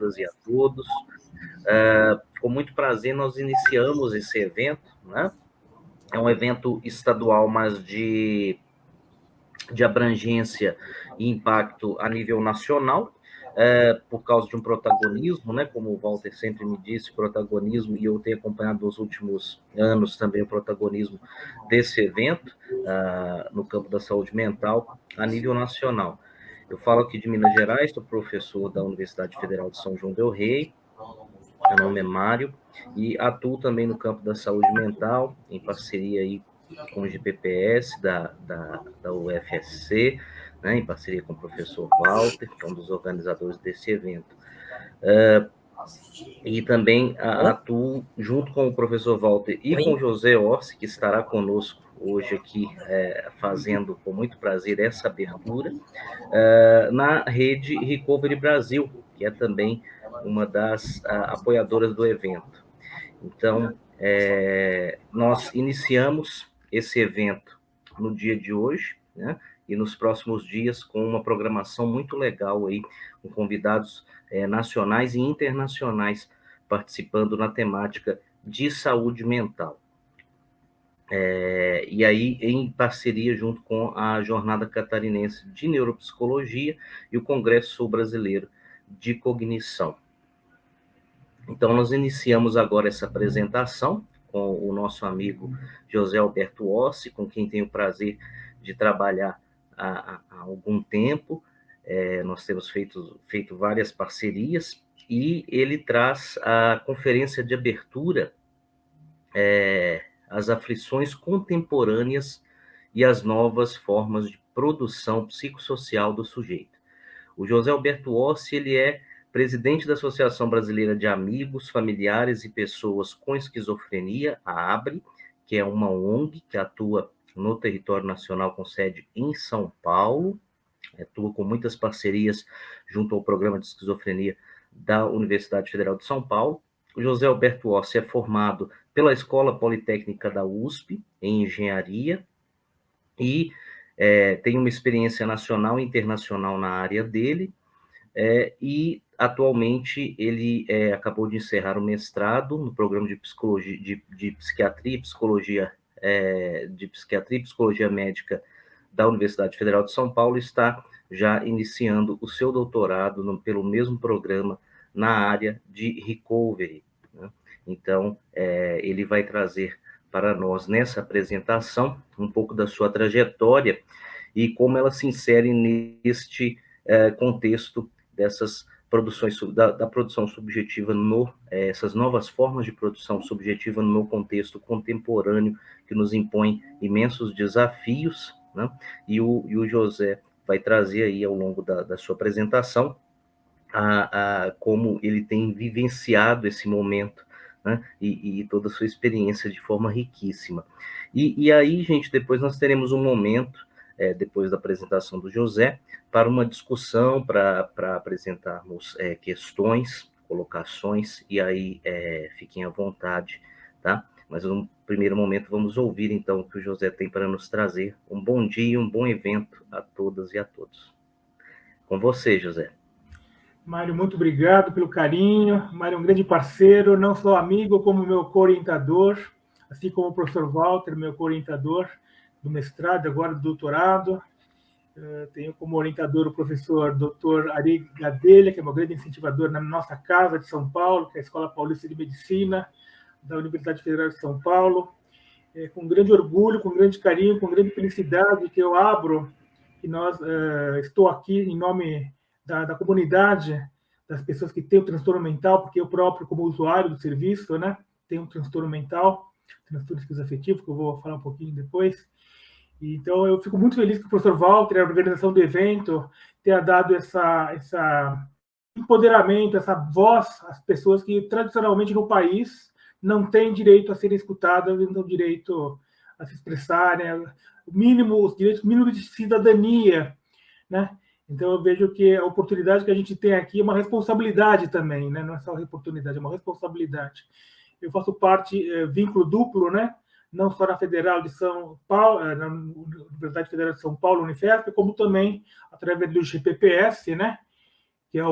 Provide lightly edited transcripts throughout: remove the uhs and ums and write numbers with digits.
todas e a todos. Com muito prazer, nós iniciamos esse evento, né? É um evento estadual, mas de abrangência e impacto a nível nacional, por causa de um protagonismo, né, como o Walter sempre me disse, protagonismo, e eu tenho acompanhado nos últimos anos também o protagonismo desse evento, no campo da saúde mental, a nível nacional. Eu falo aqui de Minas Gerais, sou professor da Universidade Federal de São João del Rei, meu nome é Mário, e atuo também no campo da saúde mental, em parceria aí com o GPPS da UFSC, né, em parceria com o professor Walter, que é um dos organizadores desse evento. E também atuo junto com o professor Walter e com o José Orsi, que estará conosco hoje aqui, fazendo com muito prazer essa abertura, na rede Recovery Brasil, que é também uma das apoiadoras do evento. Então, nós iniciamos esse evento no dia de hoje, né? E nos próximos dias com uma programação muito legal aí, com convidados nacionais e internacionais participando na temática de saúde mental. E aí, em parceria junto com a Jornada Catarinense de Neuropsicologia e o Congresso Brasileiro de Cognição. Então, nós iniciamos agora essa apresentação com o nosso amigo José Alberto Ossi, com quem tenho o prazer de trabalhar há algum tempo. Nós temos feito várias parcerias, e ele traz a conferência de abertura, as aflições contemporâneas e as novas formas de produção psicossocial do sujeito. O José Alberto Ossi, ele é presidente da Associação Brasileira de Amigos, Familiares e Pessoas com Esquizofrenia, a ABRE, que é uma ONG que atua no território nacional com sede em São Paulo, atua com muitas parcerias junto ao Programa de Esquizofrenia da Universidade Federal de São Paulo. O José Alberto Ossi é formado pela Escola Politécnica da USP, em Engenharia, e tem uma experiência nacional e internacional na área dele, e atualmente ele acabou de encerrar o mestrado no programa de psicologia, de psiquiatria e psicologia, de psiquiatria e psicologia médica da Universidade Federal de São Paulo, está já iniciando o seu doutorado pelo mesmo programa na área de recovery, né? Então, ele vai trazer para nós nessa apresentação um pouco da sua trajetória e como ela se insere neste contexto dessas produções, da produção subjetiva, essas novas formas de produção subjetiva no contexto contemporâneo, que nos impõe imensos desafios, né? E o José vai trazer aí, ao longo da sua apresentação, como ele tem vivenciado esse momento, né? E toda a sua experiência de forma riquíssima. E aí, gente, depois nós teremos um momento, depois da apresentação do José, para uma discussão, para apresentarmos questões, colocações, e aí fiquem à vontade, tá? Mas no primeiro momento vamos ouvir, então, o que o José tem para nos trazer. Um bom dia, um bom evento a todas e a todos. Com você, José. Mário, muito obrigado pelo carinho. Mário é um grande parceiro, não só amigo, como meu co-orientador, assim como o professor Walter, meu co-orientador do mestrado, agora do doutorado. Tenho como orientador o professor Dr. Ari Gadelha, que é meu grande incentivador na nossa casa de São Paulo, que é a Escola Paulista de Medicina da Universidade Federal de São Paulo. Com grande orgulho, com grande carinho, com grande felicidade que eu abro, que estou aqui em nome da comunidade, das pessoas que têm o transtorno mental, porque eu próprio, como usuário do serviço, né, tenho um transtorno mental, transtorno esquizoafetivo, que eu vou falar um pouquinho depois. Então, eu fico muito feliz que o professor Walter, a organização do evento, tenha dado essa empoderamento, essa voz às pessoas que, tradicionalmente, no país, não têm direito a serem escutadas, não têm direito a se expressarem, os direitos mínimos de cidadania, né? Então, eu vejo que a oportunidade que a gente tem aqui é uma responsabilidade também, né? Não é só uma oportunidade, é uma responsabilidade. Eu faço parte, vínculo duplo, né? Não só na Federal de São Paulo, na Universidade Federal de São Paulo, Unifesp, como também através do GPPS, né? Que é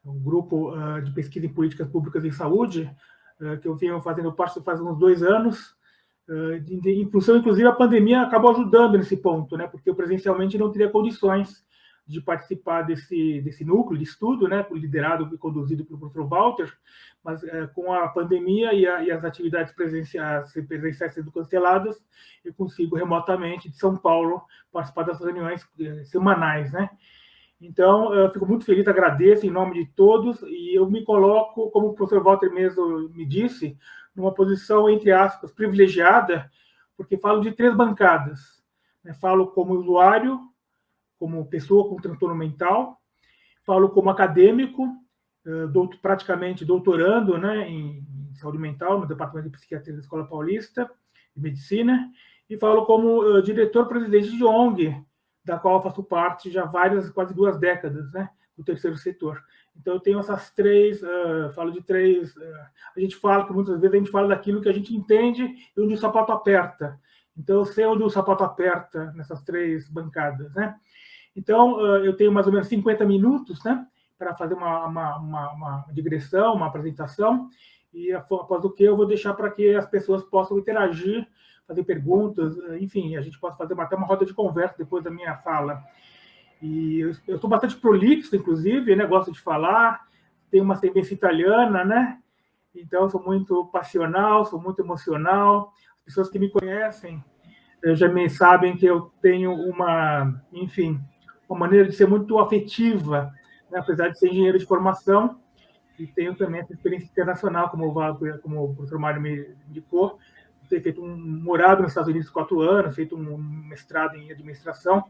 um grupo de pesquisa em políticas públicas em saúde, que eu venho fazendo parte faz uns 2 anos, em função, inclusive, a pandemia acabou ajudando nesse ponto, né? Porque eu presencialmente não teria condições de participar desse núcleo de estudo, né? Liderado e conduzido pelo professor Walter, mas com a pandemia e as atividades presenciais sendo canceladas, eu consigo remotamente de São Paulo participar das reuniões semanais, né? Então, eu fico muito feliz, agradeço em nome de todos, e eu me coloco, como o professor Walter mesmo me disse, numa posição, entre aspas, privilegiada, porque falo de 3 bancadas. Né? Falo como usuário, como pessoa com transtorno mental, falo como acadêmico, praticamente doutorando, né, em saúde mental, no Departamento de Psiquiatria da Escola Paulista de Medicina, e falo como diretor-presidente de ONG, da qual eu faço parte já quase 2 décadas, né, do terceiro setor. Então, eu tenho essas 3, falo de 3, a gente fala que muitas vezes a gente fala daquilo que a gente entende e onde o sapato aperta. Então, eu sei onde o sapato aperta nessas 3 bancadas, né. Então, eu tenho mais ou menos 50 minutos, né, para fazer uma digressão, uma apresentação, e após o que eu vou deixar para que as pessoas possam interagir, fazer perguntas, enfim, a gente possa fazer até uma roda de conversa depois da minha fala. E eu sou bastante prolixo, inclusive, né, gosto de falar, tenho uma ascendência italiana, né, então eu sou muito passional, sou muito emocional. As pessoas que me conhecem já me sabem que eu tenho enfim, uma maneira de ser muito afetiva, né? Apesar de ser engenheiro de formação, e tenho também essa experiência internacional, como o professor Mário me indicou, ter feito morado nos Estados Unidos 4 anos, feito um mestrado em administração.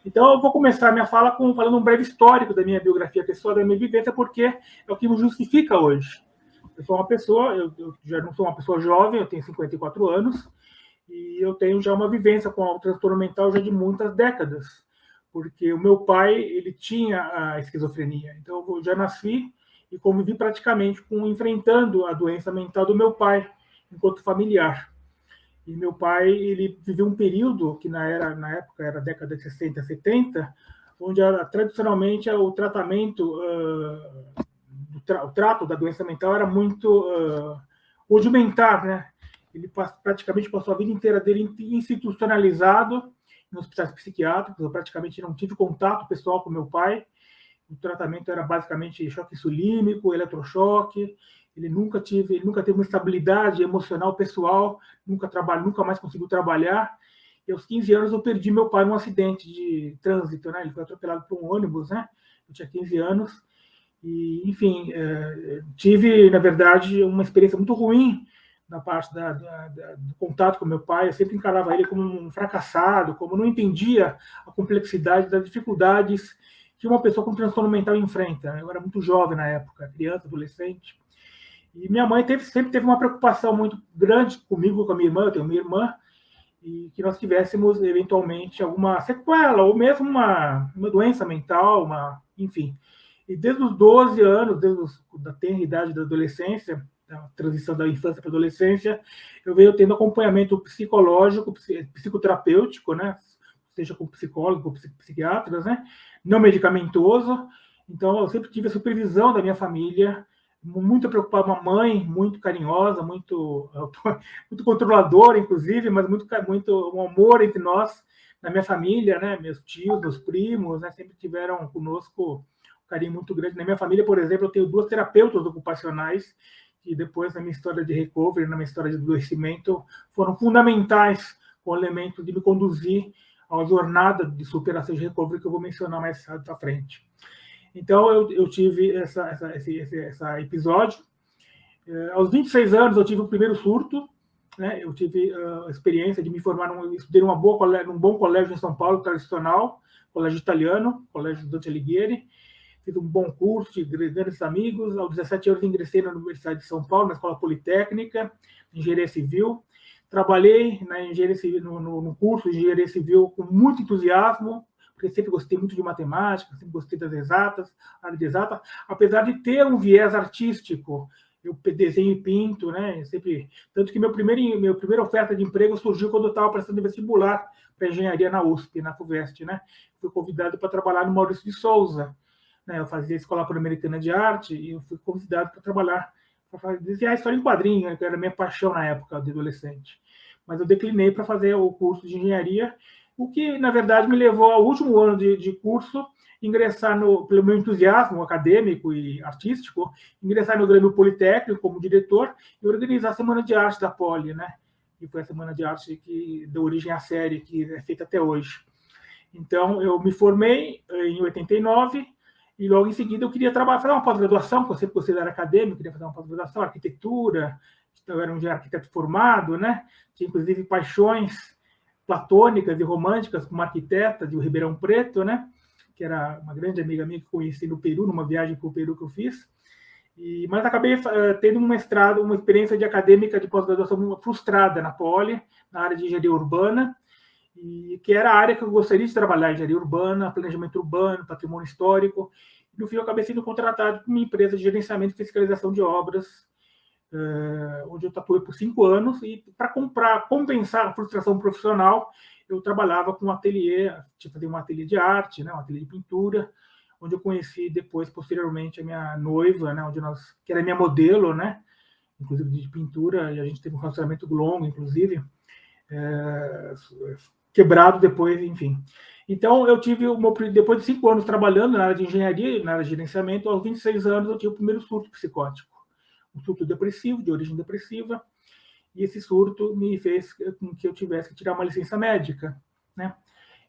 Então, eu vou começar a minha fala falando um breve histórico da minha biografia pessoal, da minha vivência, porque é o que me justifica hoje. Eu sou uma pessoa, eu já não sou uma pessoa jovem, eu tenho 54 anos, e eu tenho já uma vivência com o transtorno mental já de muitas décadas, porque o meu pai, ele tinha a esquizofrenia. Então, eu já nasci e convivi praticamente enfrentando a doença mental do meu pai, enquanto familiar. E meu pai, ele viveu um período que na época era a década de 60, 70, onde tradicionalmente o tratamento, o trato da doença mental era muito rudimentar, né? Ele praticamente passou a vida inteira dele institucionalizado em hospitais psiquiátricos. Eu praticamente não tive contato pessoal com meu pai. O tratamento era basicamente choque insulínico, eletrochoque. Ele nunca teve uma estabilidade emocional pessoal, nunca mais conseguiu trabalhar. E aos 15 anos eu perdi meu pai num acidente de trânsito, né? Ele foi atropelado por um ônibus, né? Eu tinha 15 anos. E, enfim, tive, na verdade, uma experiência muito ruim na parte do contato com meu pai. Eu sempre encarava ele como um fracassado, como não entendia a complexidade das dificuldades que uma pessoa com transtorno mental enfrenta. Eu era muito jovem na época, criança, adolescente. E minha mãe sempre teve uma preocupação muito grande comigo, com a minha irmã, eu tenho uma irmã, e que nós tivéssemos, eventualmente, alguma sequela, ou mesmo uma doença mental, enfim. E desde os 12 anos, da tenra idade da adolescência, a transição da infância para a adolescência, eu venho tendo acompanhamento psicológico, psicoterapêutico, né? Seja com psicólogo, com psiquiatras, né? Não medicamentoso. Então, eu sempre tive a supervisão da minha família, muito preocupada, uma mãe muito carinhosa, muito controladora, inclusive, mas muito um amor entre nós, na minha família, né? Meus tios, meus primos, né? Sempre tiveram conosco um carinho muito grande. Na minha família, por exemplo, eu tenho 2 terapeutas ocupacionais que depois, na minha história de recovery, na minha história de adoecimento, foram fundamentais com o elemento de me conduzir à jornada de superação de recovery que eu vou mencionar mais à frente. Então, eu tive esse episódio. Aos 26 anos, eu tive o primeiro surto, né? Eu tive a experiência de me formar, estudei num bom colégio em São Paulo, tradicional, colégio italiano, colégio Dante Alighieri. Fiz um bom curso, tive grandes amigos. Aos 17 anos, ingressei na Universidade de São Paulo, na Escola Politécnica, Engenharia Civil. Trabalhei na engenharia civil, no curso de Engenharia Civil com muito entusiasmo, porque sempre gostei muito de matemática, sempre gostei das exatas, área de exata, apesar de ter um viés artístico. Eu desenho e pinto, né? Tanto que minha primeira oferta de emprego surgiu quando eu estava prestando vestibular para engenharia na USP, na FUVEST, né? Fui convidado para trabalhar no Maurício de Souza, né? Eu fazia Escola Pan-Americana de Arte e eu fui convidado para trabalhar, para desenhar história em quadrinho, né? Que era a minha paixão na época de adolescente. Mas eu declinei para fazer o curso de engenharia, o que, na verdade, me levou ao último ano de curso, ingressar pelo meu entusiasmo acadêmico e artístico, ingressar no Grêmio Politécnico como diretor e organizar a Semana de Arte da Poli, né? E foi a Semana de Arte que deu origem à série, que é feita até hoje. Então, eu me formei em 89 e logo em seguida eu queria trabalhar, fazer uma pós-graduação, porque eu sempre gostei da área acadêmica, queria fazer uma pós-graduação, arquitetura, então eu era um arquiteto formado, né? Tinha inclusive paixões platônicas e românticas com uma arquiteta de Ribeirão Preto, né? Que era uma grande amiga minha que conheci no Peru, numa viagem para o Peru que eu fiz. Mas acabei tendo um mestrado, uma experiência de acadêmica de pós-graduação frustrada na Poli, na área de engenharia urbana, e que era a área que eu gostaria de trabalhar, engenharia urbana, planejamento urbano, patrimônio histórico. No fim, eu acabei sendo contratado por uma empresa de gerenciamento e fiscalização de obras, onde eu atuei por 5 anos, e para compensar a frustração profissional, eu trabalhava com um ateliê, fazer um ateliê de arte, né, um ateliê de pintura, onde eu conheci depois, posteriormente, a minha noiva, né, que era minha modelo, né, inclusive de pintura, e a gente teve um relacionamento longo, inclusive, quebrado depois, enfim. Então, eu tive, depois de 5 anos trabalhando na área de engenharia, na área de gerenciamento, aos 26 anos eu tive o primeiro surto psicótico, um surto depressivo, de origem depressiva, e esse surto me fez com que eu tivesse que tirar uma licença médica, né?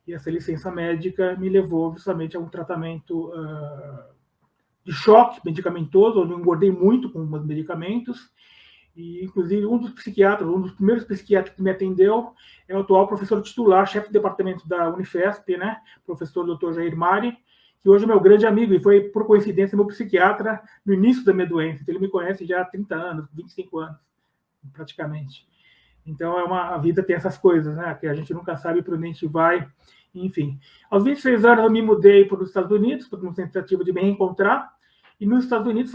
E essa licença médica me levou justamente a um tratamento de choque medicamentoso, onde eu engordei muito com os medicamentos, e inclusive um dos primeiros psiquiatras que me atendeu é o atual professor titular, chefe do departamento da Unifesp, né? Professor Dr. Jair Mari, que hoje é meu grande amigo e foi, por coincidência, meu psiquiatra no início da minha doença. Então, ele me conhece já há 30 anos, 25 anos, praticamente. Então, a vida tem essas coisas, né? Que a gente nunca sabe para onde a gente vai, enfim. Aos 26 anos, eu me mudei para os Estados Unidos, por uma tentativa de me reencontrar, e nos Estados Unidos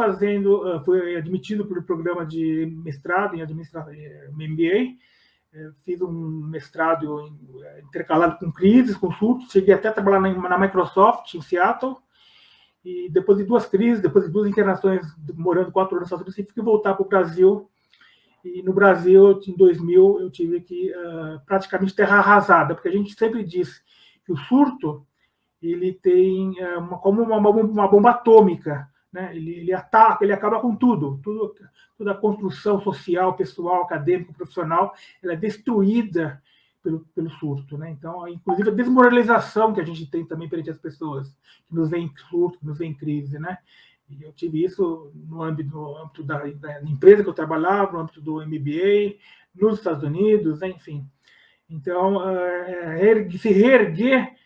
fui admitido pelo programa de mestrado em administração, MBA, fiz um mestrado intercalado com crises, com surtos, cheguei até a trabalhar na Microsoft, em Seattle, e depois de 2 crises, depois de 2 internações, morando 4 anos nos Estados Unidos, tive que voltar para o Brasil, e no Brasil, em 2000, eu tive que praticamente terra arrasada, porque a gente sempre diz que o surto ele tem como uma bomba atômica, né? Ele ataca, ele acaba com tudo, toda a construção social, pessoal, acadêmica, profissional, ela é destruída pelo surto, né? Então, inclusive a desmoralização que a gente tem também perante as pessoas que nos veem em surto, que nos veem em crise, né? E eu tive isso no âmbito da empresa que eu trabalhava, no âmbito do MBA, nos Estados Unidos, né? Enfim. Então, se reerguer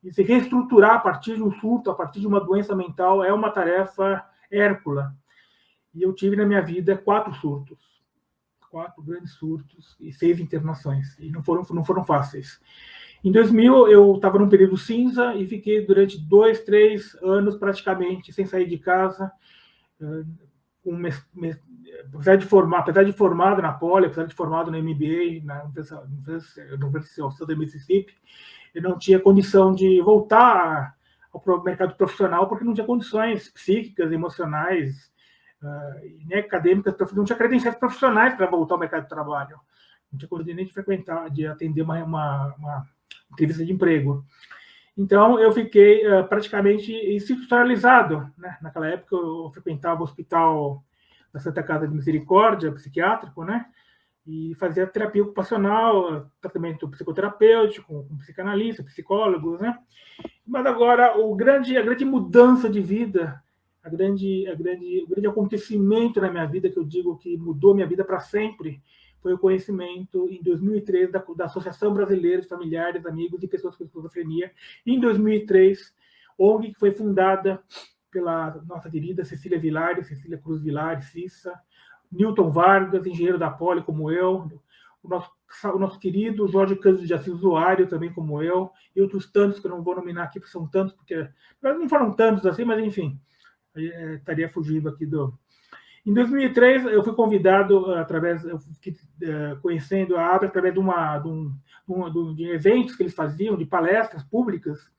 e se reestruturar a partir de um surto, a partir de uma doença mental, é uma tarefa hércula. E eu tive na minha vida 4 surtos, 4 grandes surtos e 6 internações, e não foram fáceis. Em 2000, eu estava num período cinza e fiquei durante 2, 3 anos praticamente sem sair de casa, apesar de formado na Poli, apesar de formado no MBA, na Universidade do Mississippi, eu não tinha condição de voltar ao mercado profissional porque não tinha condições psíquicas, emocionais, nem acadêmicas, não tinha credenciais profissionais para voltar ao mercado de trabalho. Não tinha condição nem de frequentar, de atender uma entrevista de emprego. Então, eu fiquei praticamente institucionalizado, né? Naquela época, eu frequentava o hospital da Santa Casa de Misericórdia, psiquiátrico, né? E fazia terapia ocupacional, tratamento psicoterapêutico, com psicanalista, psicólogos, né? Mas agora, a grande mudança de vida, o grande acontecimento na minha vida, que eu digo que mudou minha vida para sempre, foi o conhecimento, em 2003, da Associação Brasileira de Familiares, Amigos e Pessoas com Esquizofrenia. Em 2003, ONG que foi fundada pela nossa querida Cecília Cruz Vilares, Cissa, Newton Vargas, engenheiro da Poli, como eu, o nosso querido Jorge Cândido de Assis Usuário, também como eu, e outros tantos que eu não vou nominar aqui, porque são tantos, porque não foram tantos assim, mas enfim, estaria fugindo aqui do... Em 2003, eu fui convidado, conhecendo a ABRA através de eventos que eles faziam, de palestras públicas,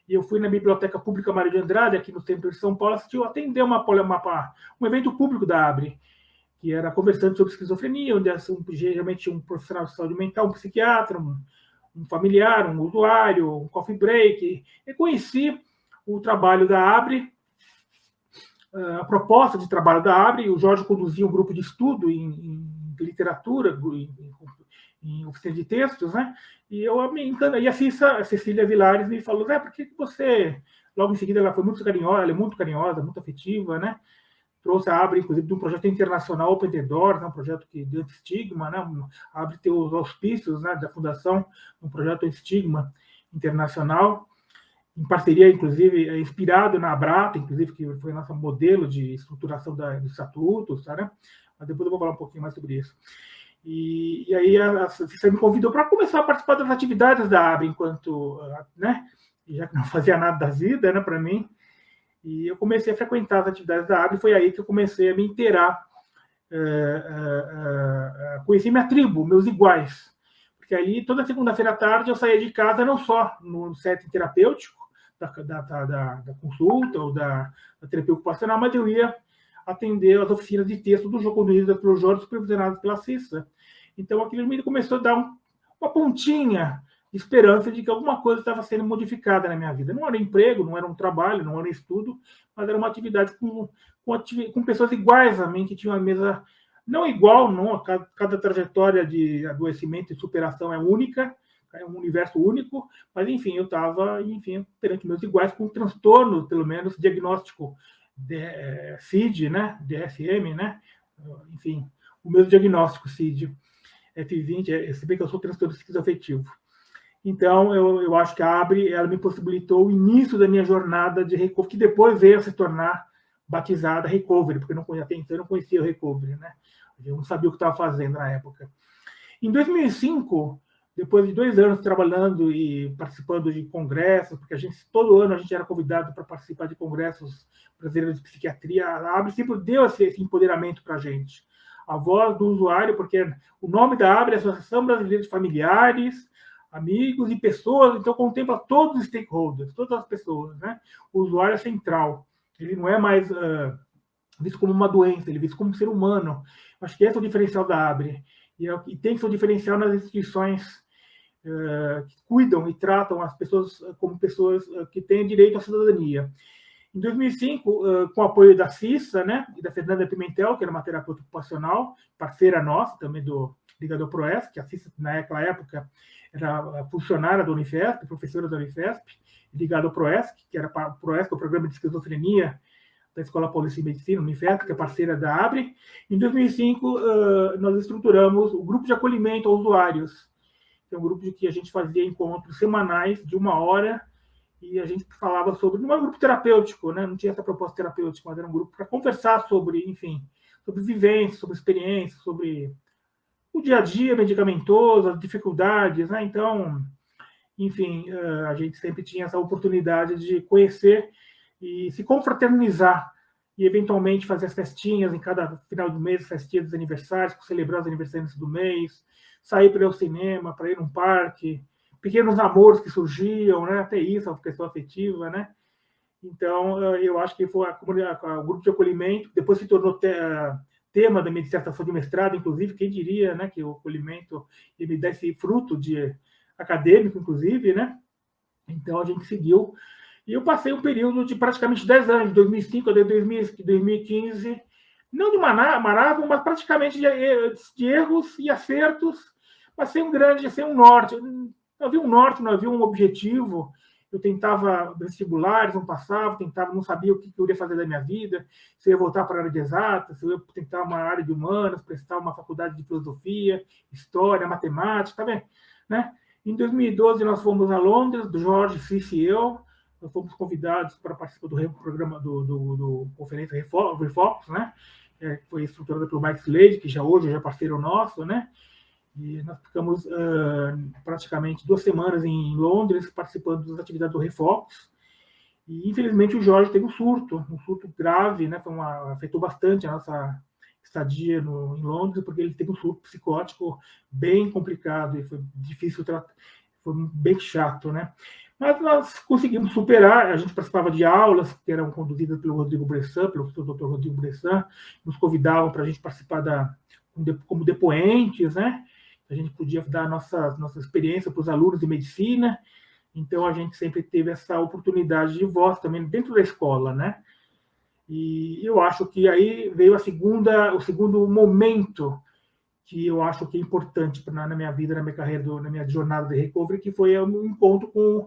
e eu fui na Biblioteca Pública Mário de Andrade, aqui no centro de São Paulo, atender um evento público da ABRE, que era conversando sobre esquizofrenia, onde geralmente um profissional de saúde mental, um psiquiatra, um familiar, um usuário, um coffee break. E conheci o trabalho da ABRE, a proposta de trabalho da ABRE. O Jorge conduzia um grupo de estudo em literatura, em oficina de textos, né? E eu me encanei. E a Cecília Vilares me falou: por que você... Logo em seguida, ela foi muito carinhosa, ela é muito carinhosa, muito afetiva, né? Trouxe a ABRE, inclusive, de um projeto internacional Open the Doors, né? Um projeto de anti-estigma, né? A ABRE tem os auspícios, né, da fundação, um projeto anti-estigma internacional, em parceria, inclusive, inspirado na Abrata, inclusive, que foi nosso modelo de estruturação dos estatutos, tá, né? Mas depois eu vou falar um pouquinho mais sobre isso. E aí você me convidou para começar a participar das atividades da ABRE, enquanto, né, já que não fazia nada da vida, né, para mim, e eu comecei a frequentar as atividades da ABRE. Foi aí que eu comecei a me inteirar, conheci minha tribo, meus iguais, porque aí toda segunda-feira à tarde eu saía de casa, não só no setting terapêutico da consulta ou da terapia ocupacional, mas eu ia atender as oficinas de texto do jogo conduzidas pelo Jorge, supervisionadas pela Cissa. Então, aquilo me começou a dar uma pontinha de esperança de que alguma coisa estava sendo modificada na minha vida. Não era emprego, não era um trabalho, não era um estudo, mas era uma atividade com pessoas iguais a mim, que tinham a mesma... Não igual, não, cada trajetória de adoecimento e superação é única, é um universo único, mas, enfim, eu estava, perante meus iguais, com um transtorno, pelo menos, diagnóstico CID, né, DSM, né, enfim, o meu diagnóstico CID, F20, se bem que eu sou transtorno esquizoafetivo. Então, eu acho que a ABRE, ela me possibilitou o início da minha jornada de recovery, que depois veio a se tornar batizada Recovery, porque até então eu não conhecia o Recovery, né? Eu não sabia o que estava fazendo na época. Em 2005, depois de 2 anos trabalhando e participando de congressos, porque todo ano a gente era convidado para participar de congressos brasileiros de psiquiatria, a ABRE sempre deu esse empoderamento para a gente. A voz do usuário, porque o nome da ABRE é Associação Brasileira de Familiares, Amigos e Pessoas, então contempla todos os stakeholders, todas as pessoas, né? O usuário é central. Ele não é mais visto como uma doença, ele é visto como um ser humano. Acho que esse é o diferencial da ABRE. E tem que ser o diferencial nas instituições que cuidam e tratam as pessoas como pessoas que têm direito à cidadania. Em 2005, com o apoio da Cissa, né, e da Fernanda Pimentel, que era uma terapeuta ocupacional, parceira nossa, também ligada ao PROESC, que a Cissa, naquela época, era funcionária da Unifesp, professora da Unifesp, ligada ao PROESC, que era o PROESC, o Programa de Esquizofrenia da Escola Paulista de Medicina, Unifesp, que é parceira da ABRE. Em 2005, nós estruturamos o Grupo de Acolhimento aos Usuários, que é um grupo de que a gente fazia encontros semanais de 1 hora, e a gente falava sobre... Não era um grupo terapêutico, né? Não tinha essa proposta terapêutica, mas era um grupo para conversar sobre, enfim, sobre vivência, sobre experiência, sobre o dia a dia medicamentoso, as dificuldades, né? Então, enfim, a gente sempre tinha essa oportunidade de conhecer e se confraternizar e, eventualmente, fazer as festinhas em cada final do mês, festinhas dos aniversários, celebrar os aniversários do mês, sair para ir ao cinema, para ir num parque, pequenos namoros que surgiam, né? Até isso, a questão afetiva, né? Então, eu acho que foi o grupo de acolhimento, depois se tornou tema da minha dissertação de mestrado, inclusive, quem diria, né, que o acolhimento ele dá esse fruto acadêmico, inclusive, né? Então, a gente seguiu. E eu passei um período de praticamente 10 anos, de 2005 até 2015, não de marasmo, mas praticamente de erros e acertos, mas sem um norte. Não havia um norte, não havia um objetivo. Eu tentava vestibulares, não passava, não sabia o que eu ia fazer da minha vida, se eu ia voltar para a área de exatas, se eu ia tentar uma área de humanas, prestar uma faculdade de filosofia, história, matemática, tá vendo? Né? Em 2012, nós fomos a Londres, do Jorge, Cissa e eu, nós fomos convidados para participar do programa do conferência Refocus, né? Que foi estruturada pelo Mike Slade, que hoje é parceiro nosso, né? E nós ficamos praticamente 2 semanas em Londres, participando das atividades do Refocus. E, infelizmente, o Jorge teve um surto grave, né? Afetou bastante a nossa estadia em Londres, porque ele teve um surto psicótico bem complicado e foi difícil tratar, foi bem chato, né? Mas nós conseguimos superar, a gente participava de aulas que eram conduzidas pelo Rodrigo Bressan, pelo Dr. Rodrigo Bressan, nos convidavam para a gente participar como depoentes, né? A gente podia dar nossa experiência para os alunos de medicina, então a gente sempre teve essa oportunidade de voz também dentro da escola, né? E eu acho que aí veio o segundo momento que eu acho que é importante na minha vida, na minha carreira, na minha jornada de recovery, que foi o encontro com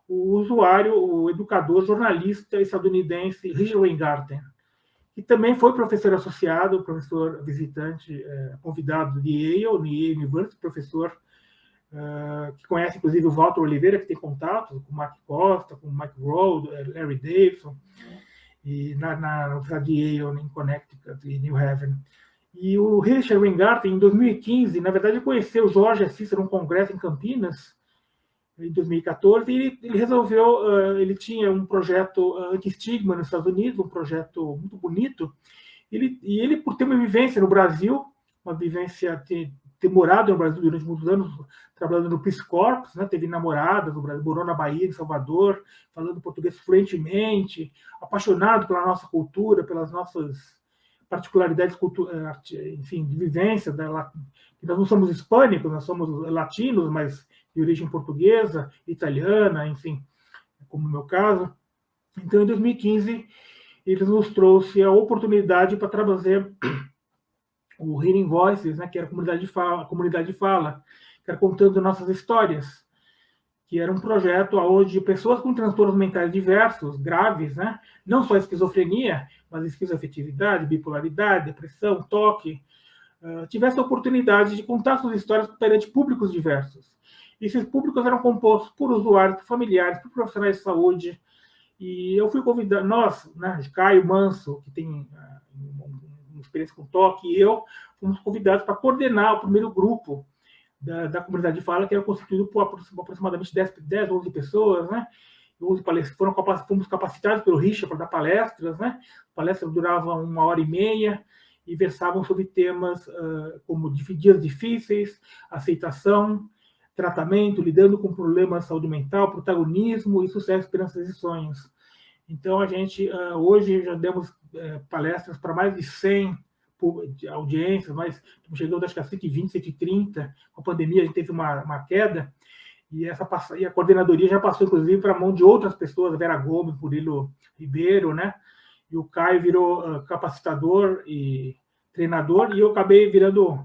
o usuário, o educador, jornalista estadunidense Richard Weingarten, que também foi professor associado, professor visitante, convidado de Yale University, professor que conhece, inclusive, o Walter Oliveira, que tem contato com o Mark Costa, com o Mike Rowe, Larry Davidson, e na Universidade de Yale, em Connecticut, em New Haven. E o Richard Weingarten, em 2015, na verdade, conheceu o Jorge Assis num congresso em Campinas, em 2014, e ele resolveu, ele tinha um projeto anti-estigma nos Estados Unidos, um projeto muito bonito, e ele, por ter uma vivência no Brasil, uma vivência, ter morado no Brasil durante muitos anos, trabalhando no Peace Corps, né, teve namoradas no Brasil, morou na Bahia, em Salvador, falando português fluentemente, apaixonado pela nossa cultura, pelas nossas particularidades, enfim, de vivência. Nós não somos hispânicos, nós somos latinos, mas de origem portuguesa, italiana, enfim, como no meu caso. Então, em 2015, ele nos trouxe a oportunidade para trazer o Hearing Voices, né, que era a comunidade de fala, que era contando nossas histórias, que era um projeto onde pessoas com transtornos mentais diversos, graves, né, não só esquizofrenia, mas esquizoafetividade, bipolaridade, depressão, toque, tivessem a oportunidade de contar suas histórias perante públicos diversos. Esses públicos eram compostos por usuários, por familiares, por profissionais de saúde, e eu fui convidado, nós, né, Caio Manso, que tem uma experiência com toque, e eu fomos convidados para coordenar o primeiro grupo da comunidade de fala, que era constituído por aproximadamente 10, 11 pessoas, né? Fomos capacitados pelo Richard para dar palestras, né? Palestras duravam 1h30 e versavam sobre temas como dias difíceis, aceitação, tratamento, lidando com problemas de saúde mental, protagonismo e sucesso, esperanças e sonhos. Então, a gente, hoje, já demos palestras para mais de 100 audiências, mas chegando acho que a 120, 130. Com a pandemia, a gente teve uma queda, e a coordenadoria já passou, inclusive, para a mão de outras pessoas, Vera Gomes, Murilo Ribeiro, né? E o Caio virou capacitador e treinador, e eu acabei virando,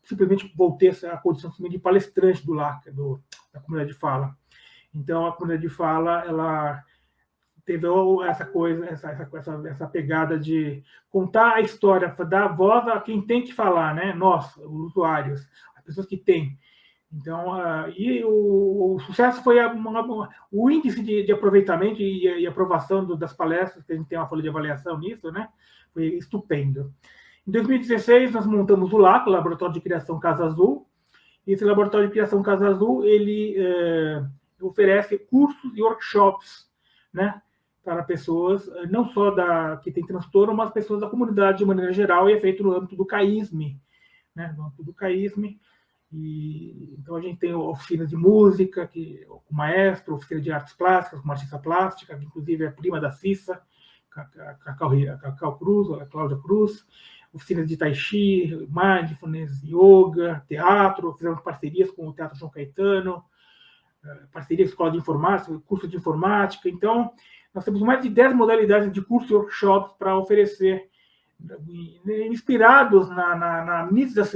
simplesmente voltei a condição de palestrante do LAC, da comunidade de fala. Então, a comunidade de fala, ela teve essa coisa, essa pegada de contar a história, dar voz a quem tem que falar, né? Nós, os usuários, as pessoas que têm. Então, e o sucesso foi o índice de aproveitamento e aprovação das palestras, que a gente tem uma folha de avaliação nisso, né? Foi estupendo. Em 2016, nós montamos o LAC, o Laboratório de Criação Casa Azul. E esse Laboratório de Criação Casa Azul, ele oferece cursos e workshops, né? Para pessoas, não só que têm transtorno, mas pessoas da comunidade de maneira geral, e é feito no âmbito do CAISM, né? No âmbito do CAISM. Então, a gente tem oficinas de música, com o maestro, oficina de artes plásticas, com uma artista plástica, que inclusive é prima da Cissa, Cacau Cruz, a Cláudia Cruz, oficinas de Tai Chi, Mindfulness, Yoga, teatro, fizemos parcerias com o Teatro João Caetano, parceria com a Escola de Informática, curso de Informática. Então, nós temos mais de 10 modalidades de cursos e workshops para oferecer, inspirados na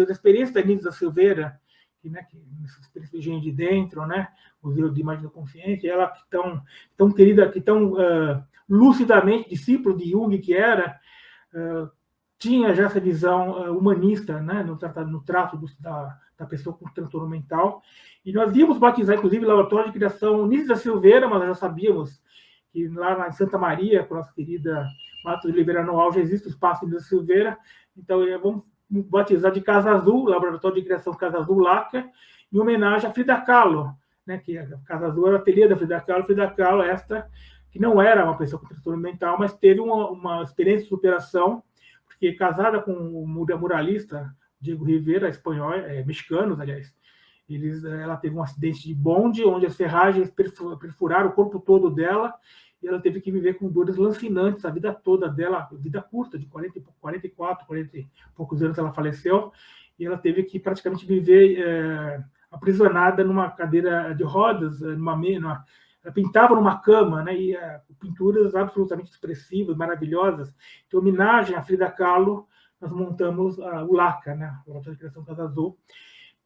experiência da Nízia da Silveira, né, essa experiência de Engenho de Dentro, né, Museu de Imagem da Consciência, ela que tão querida, que tão lucidamente discípulo de Jung que era, tinha já essa visão humanista, né, no trato da pessoa com transtorno mental. E nós íamos batizar, inclusive, o Laboratório de Criação Nízia da Silveira, mas nós já sabíamos que lá em Santa Maria, com a nossa querida Mato de Oliveira Noal, já existe o espaço Nízia da Silveira. Então, vamos batizar de Casa Azul, Laboratório de Criação Casa Azul LACA, em homenagem a Frida Kahlo, né, que a Casa Azul era o ateliê da Frida Kahlo, esta que não era uma pessoa com transtorno mental, mas teve uma experiência de superação, porque casada com o muralista Diego Rivera, espanhol, mexicanos, aliás, Ela teve um acidente de bonde, onde as ferragens perfuraram o corpo todo dela, e ela teve que viver com dores lancinantes a vida toda dela, vida curta, de 44, 40 e poucos anos ela faleceu, e ela teve que praticamente viver aprisionada numa cadeira de rodas, ela pintava numa cama, né, e pinturas absolutamente expressivas, maravilhosas. Em homenagem a Frida Kahlo, nós montamos o LACA, né, o Laboratório de Criação Casa Azul,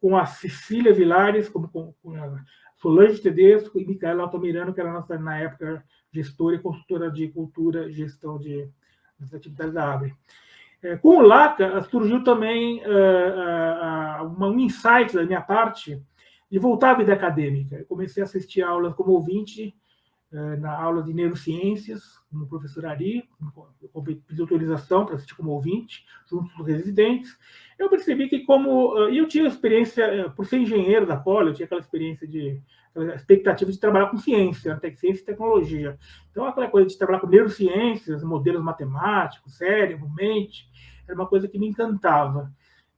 com a Cecília Vilares, com a Solange Tedesco e Micaela Altamirano, que era nossa, na época, gestora e consultora de cultura e gestão das atividades da ABRE. Com o LACA, surgiu também um insight da minha parte de voltar à vida acadêmica. Eu comecei a assistir aulas como ouvinte, na aula de neurociências, com o professor Ari, eu pedi autorização para assistir como ouvinte, junto com os residentes. Eu percebi que eu tinha experiência, por ser engenheiro da Poli, eu tinha aquela expectativa de trabalhar com ciência e tecnologia. Então, aquela coisa de trabalhar com neurociências, modelos matemáticos, cérebro, mente, era uma coisa que me encantava.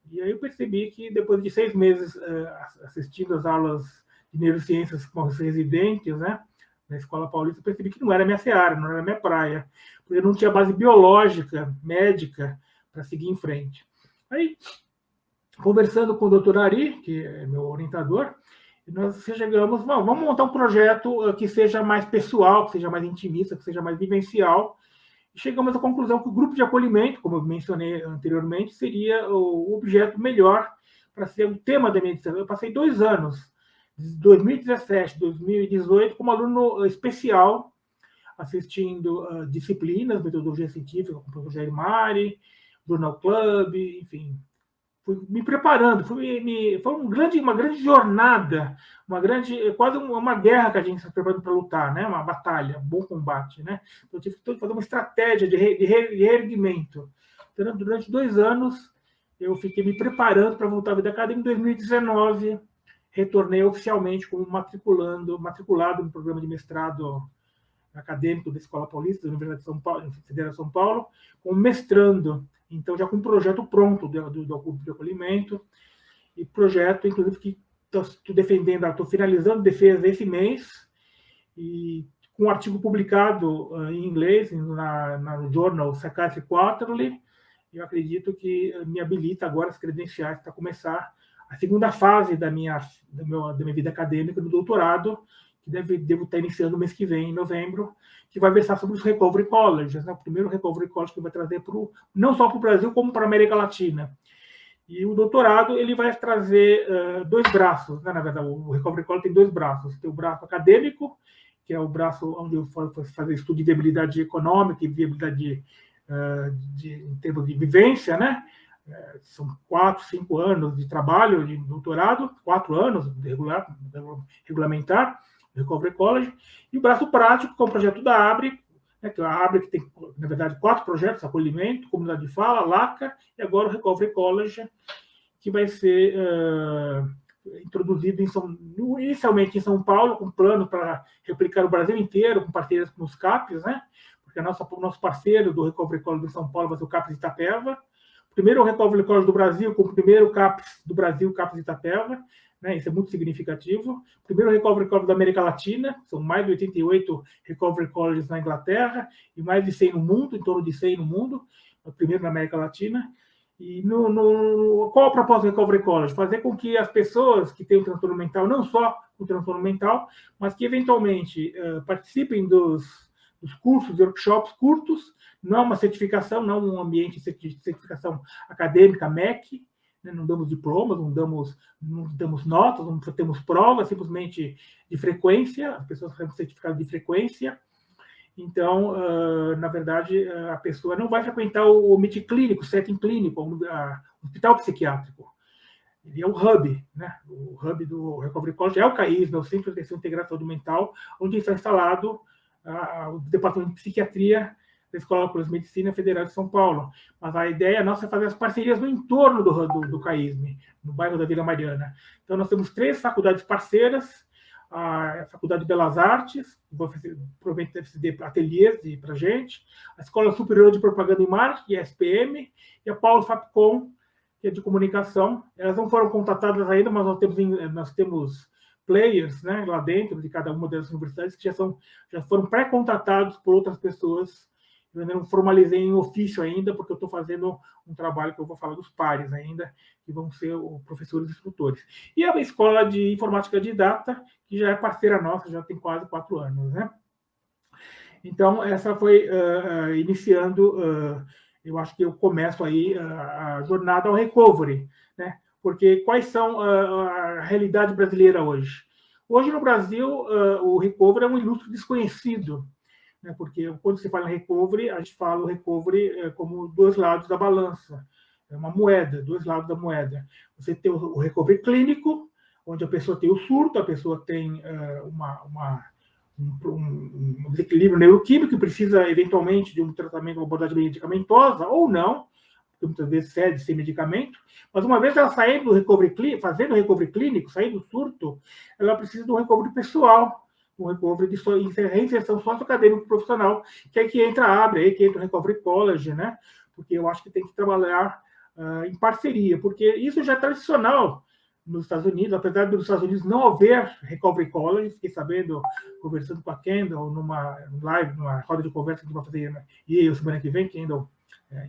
E aí eu percebi que, depois de 6 meses assistindo às aulas de neurociências com os residentes, né, na Escola Paulista, eu percebi que não era minha seara, não era minha praia, porque eu não tinha base biológica, médica, para seguir em frente. Aí, conversando com o doutor Ari, que é meu orientador, nós chegamos, vamos montar um projeto que seja mais pessoal, que seja mais intimista, que seja mais vivencial. E chegamos à conclusão que o grupo de acolhimento, como eu mencionei anteriormente, seria o objeto melhor para ser o tema da minha dissertação. Eu passei 2 anos, 2017, 2018, como aluno especial, assistindo disciplinas, metodologia científica, com o professor Jair Mari, Journal Club, enfim. Fui me preparando, foi uma grande jornada, quase uma guerra que a gente está preparando para lutar, né? Uma batalha, um bom combate, né? Então, eu tive que fazer uma estratégia de reerguimento. Então, durante 2 anos, eu fiquei me preparando para voltar à vida acadêmica. Em 2019, retornei oficialmente como matriculado no programa de mestrado acadêmico da Escola Paulista, da Universidade de São Paulo, Federal São Paulo, como mestrando. Então, já com um projeto pronto do grupo de acolhimento, e projeto, inclusive, que estou finalizando defesa esse mês, e com um artigo publicado em inglês, no Journal Psychiatry Quarterly. Eu acredito que me habilita agora as credenciais para começar a segunda fase da minha vida acadêmica, do doutorado, que devo estar iniciando no mês que vem, em novembro, que vai versar sobre os Recovery Colleges, né? O primeiro Recovery College que vai trazer não só para o Brasil, como para a América Latina. E o doutorado ele vai trazer 2 braços, né? Na verdade, o Recovery College tem 2 braços. Tem o braço acadêmico, que é o braço onde eu faço fazer estudo de viabilidade econômica e viabilidade em termos de vivência, né? São 4, 5 anos de trabalho de doutorado, 4 anos de regulamentar, Recovery College, e o braço prático, que é o projeto da ABRE, né, que a ABRE que tem, na verdade, 4 projetos: acolhimento, comunidade de fala, LACA, e agora o Recovery College, que vai ser introduzido inicialmente em São Paulo, com plano para replicar o Brasil inteiro, com parceiros com os CAPs, né? Porque o nosso parceiro do Recovery College de São Paulo vai ser o CAPs de Itapeva. Primeiro o Recovery College do Brasil, com o primeiro CAPs do Brasil, CAPs de Itapeva, né? Isso é muito significativo. Primeiro Recovery College da América Latina, são mais de 88 Recovery Colleges na Inglaterra e mais de 100 no mundo, em torno de 100 no mundo, o primeiro na América Latina. E qual é o propósito do Recovery College? Fazer com que as pessoas que têm um transtorno mental, não só o transtorno mental, mas que eventualmente participem dos cursos e workshops curtos, não é uma certificação, não um ambiente de certificação acadêmica, MEC, né? Não damos diplomas, não damos notas, não temos provas, simplesmente de frequência, as pessoas recebem certificado de frequência. Então, na verdade, a pessoa não vai frequentar o ambiente clínico, o setting clínico, o hospital psiquiátrico. Ele é o hub, né? O hub do Recovery College é o CAISM, é o Centro de Atenção Integrada à Saúde Mental, onde está instalado o Departamento de Psiquiatria da Escola de Medicina Federal de São Paulo. Mas a ideia nossa é fazer as parcerias no entorno do CAISM, no bairro da Vila Mariana. Então, nós temos 3 faculdades parceiras: a Faculdade de Belas Artes, provavelmente deve ser ateliês para a gente, a Escola Superior de Propaganda e Marketing, a SPM, e a Paulo Fapcom, que é de comunicação. Elas não foram contratadas ainda, mas nós temos players, né, lá dentro de cada uma das universidades que já foram pré-contratados por outras pessoas. Eu ainda não formalizei em ofício ainda, porque eu estou fazendo um trabalho que eu vou falar dos pares ainda, que vão ser os professores e instrutores. E a Escola de Informática de Data, que já é parceira nossa, já tem quase 4 anos, né? Então, essa foi iniciando, eu acho que eu começo aí a jornada ao recovery, né? Porque quais são a realidade brasileira hoje? Hoje, no Brasil, o recovery é um ilustre desconhecido, né? Porque quando se fala em recovery, a gente fala o recovery como dois lados da balança, é uma moeda, dois lados da moeda. Você tem o recovery clínico, onde a pessoa tem o surto, a pessoa tem um desequilíbrio neuroquímico que precisa, eventualmente, de um tratamento, uma abordagem medicamentosa, ou não, porque muitas vezes cede sem medicamento, mas uma vez ela saindo do recovery, fazendo o recovery clínico, saindo do surto, ela precisa de um recovery pessoal, um recovery de reinserção socioacadêmico profissional, que é aí que entra a Abre, aí que entra o Recovery College, né? Porque eu acho que tem que trabalhar em parceria, porque isso já é tradicional nos Estados Unidos, apesar dos Estados Unidos não haver Recovery College, fiquei sabendo, conversando com a Kendall, numa live, numa roda de conversa que a gente vai fazer, né? E eu, semana que vem, Kendall,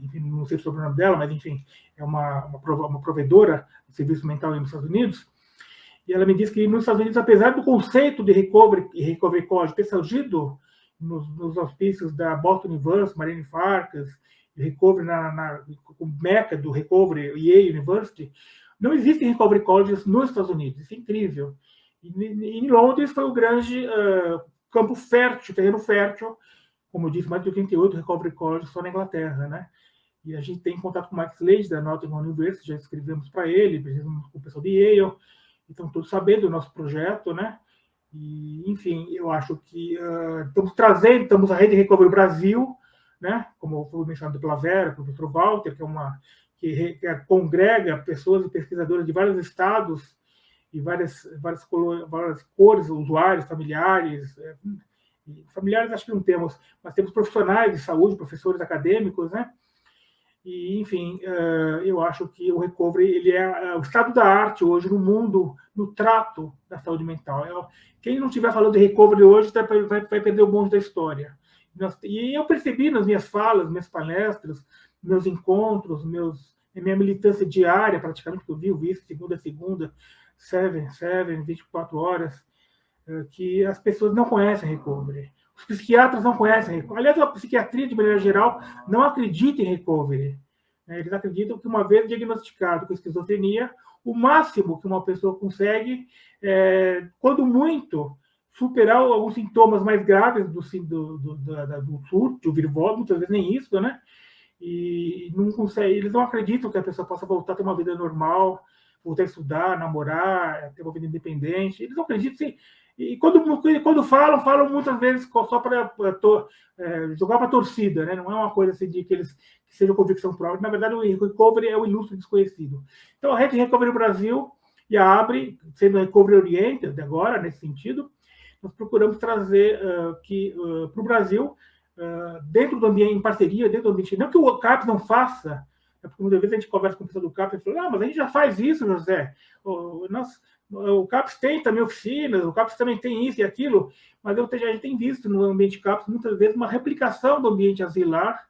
enfim, não sei sobre o nome dela, mas enfim, é uma provedora de serviço mental nos Estados Unidos, e ela me disse que nos Estados Unidos, apesar do conceito de Recovery College ter surgido nos auspícios da Boston University, Marine Farkas, Recovery o meca do Recovery, Yale University, não existem Recovery Colleges nos Estados Unidos. Isso é incrível. E em Londres foi o grande campo fértil, terreno fértil, como eu disse, mais de 88 Recovery Colleges só na Inglaterra, né? E a gente tem contato com o Max Slade, da Nottingham University, já escrevemos para ele, precisamos com o pessoal de Yale, então todos sabendo do nosso projeto, né? E, enfim, eu acho que estamos a Rede Recovery Brasil, né? Como foi mencionado pela Vera, pelo Dr. Walter, que congrega pessoas e pesquisadores de vários estados e várias cores, usuários, familiares. Familiares acho que não temos, mas temos profissionais de saúde, professores acadêmicos, né? E, enfim, eu acho que o recovery ele é o estado da arte hoje no mundo, no trato da saúde mental. Quem não estiver falando de recovery hoje vai perder o bonde da história. E eu percebi nas minhas falas, minhas palestras, meus encontros, minha militância diária, praticamente, que eu vi isso segunda a segunda, 24 horas, que as pessoas não conhecem recovery. Os psiquiatras não conhecem recovery. Aliás, a psiquiatria, de maneira geral, não acredita em recovery. Eles acreditam que, uma vez diagnosticado com esquizofrenia, o máximo que uma pessoa consegue quando muito, superar alguns sintomas mais graves do surto, do virvolo, muitas vezes nem isso, né? E não consegue, eles não acreditam que a pessoa possa voltar a ter uma vida normal, voltar a estudar, namorar, ter uma vida independente. Eles não acreditam, sim. E quando falam muitas vezes só para jogar para a torcida, né? Não é uma coisa assim de que seja convicção própria. Na verdade, o recovery é o ilustre desconhecido. Então, a Rede Recovery Brasil e a Abre, sendo Recovery Oriented agora, nesse sentido, nós procuramos trazer para o Brasil, dentro do ambiente, em parceria, dentro do ambiente, não que o CAPES não faça, porque muitas vezes a gente conversa com o pessoal do CAPES e fala, mas a gente já faz isso, José. O CAPES tem também oficinas, o CAPES também tem isso e aquilo, mas a gente tem visto no ambiente CAPES muitas vezes uma replicação do ambiente asilar,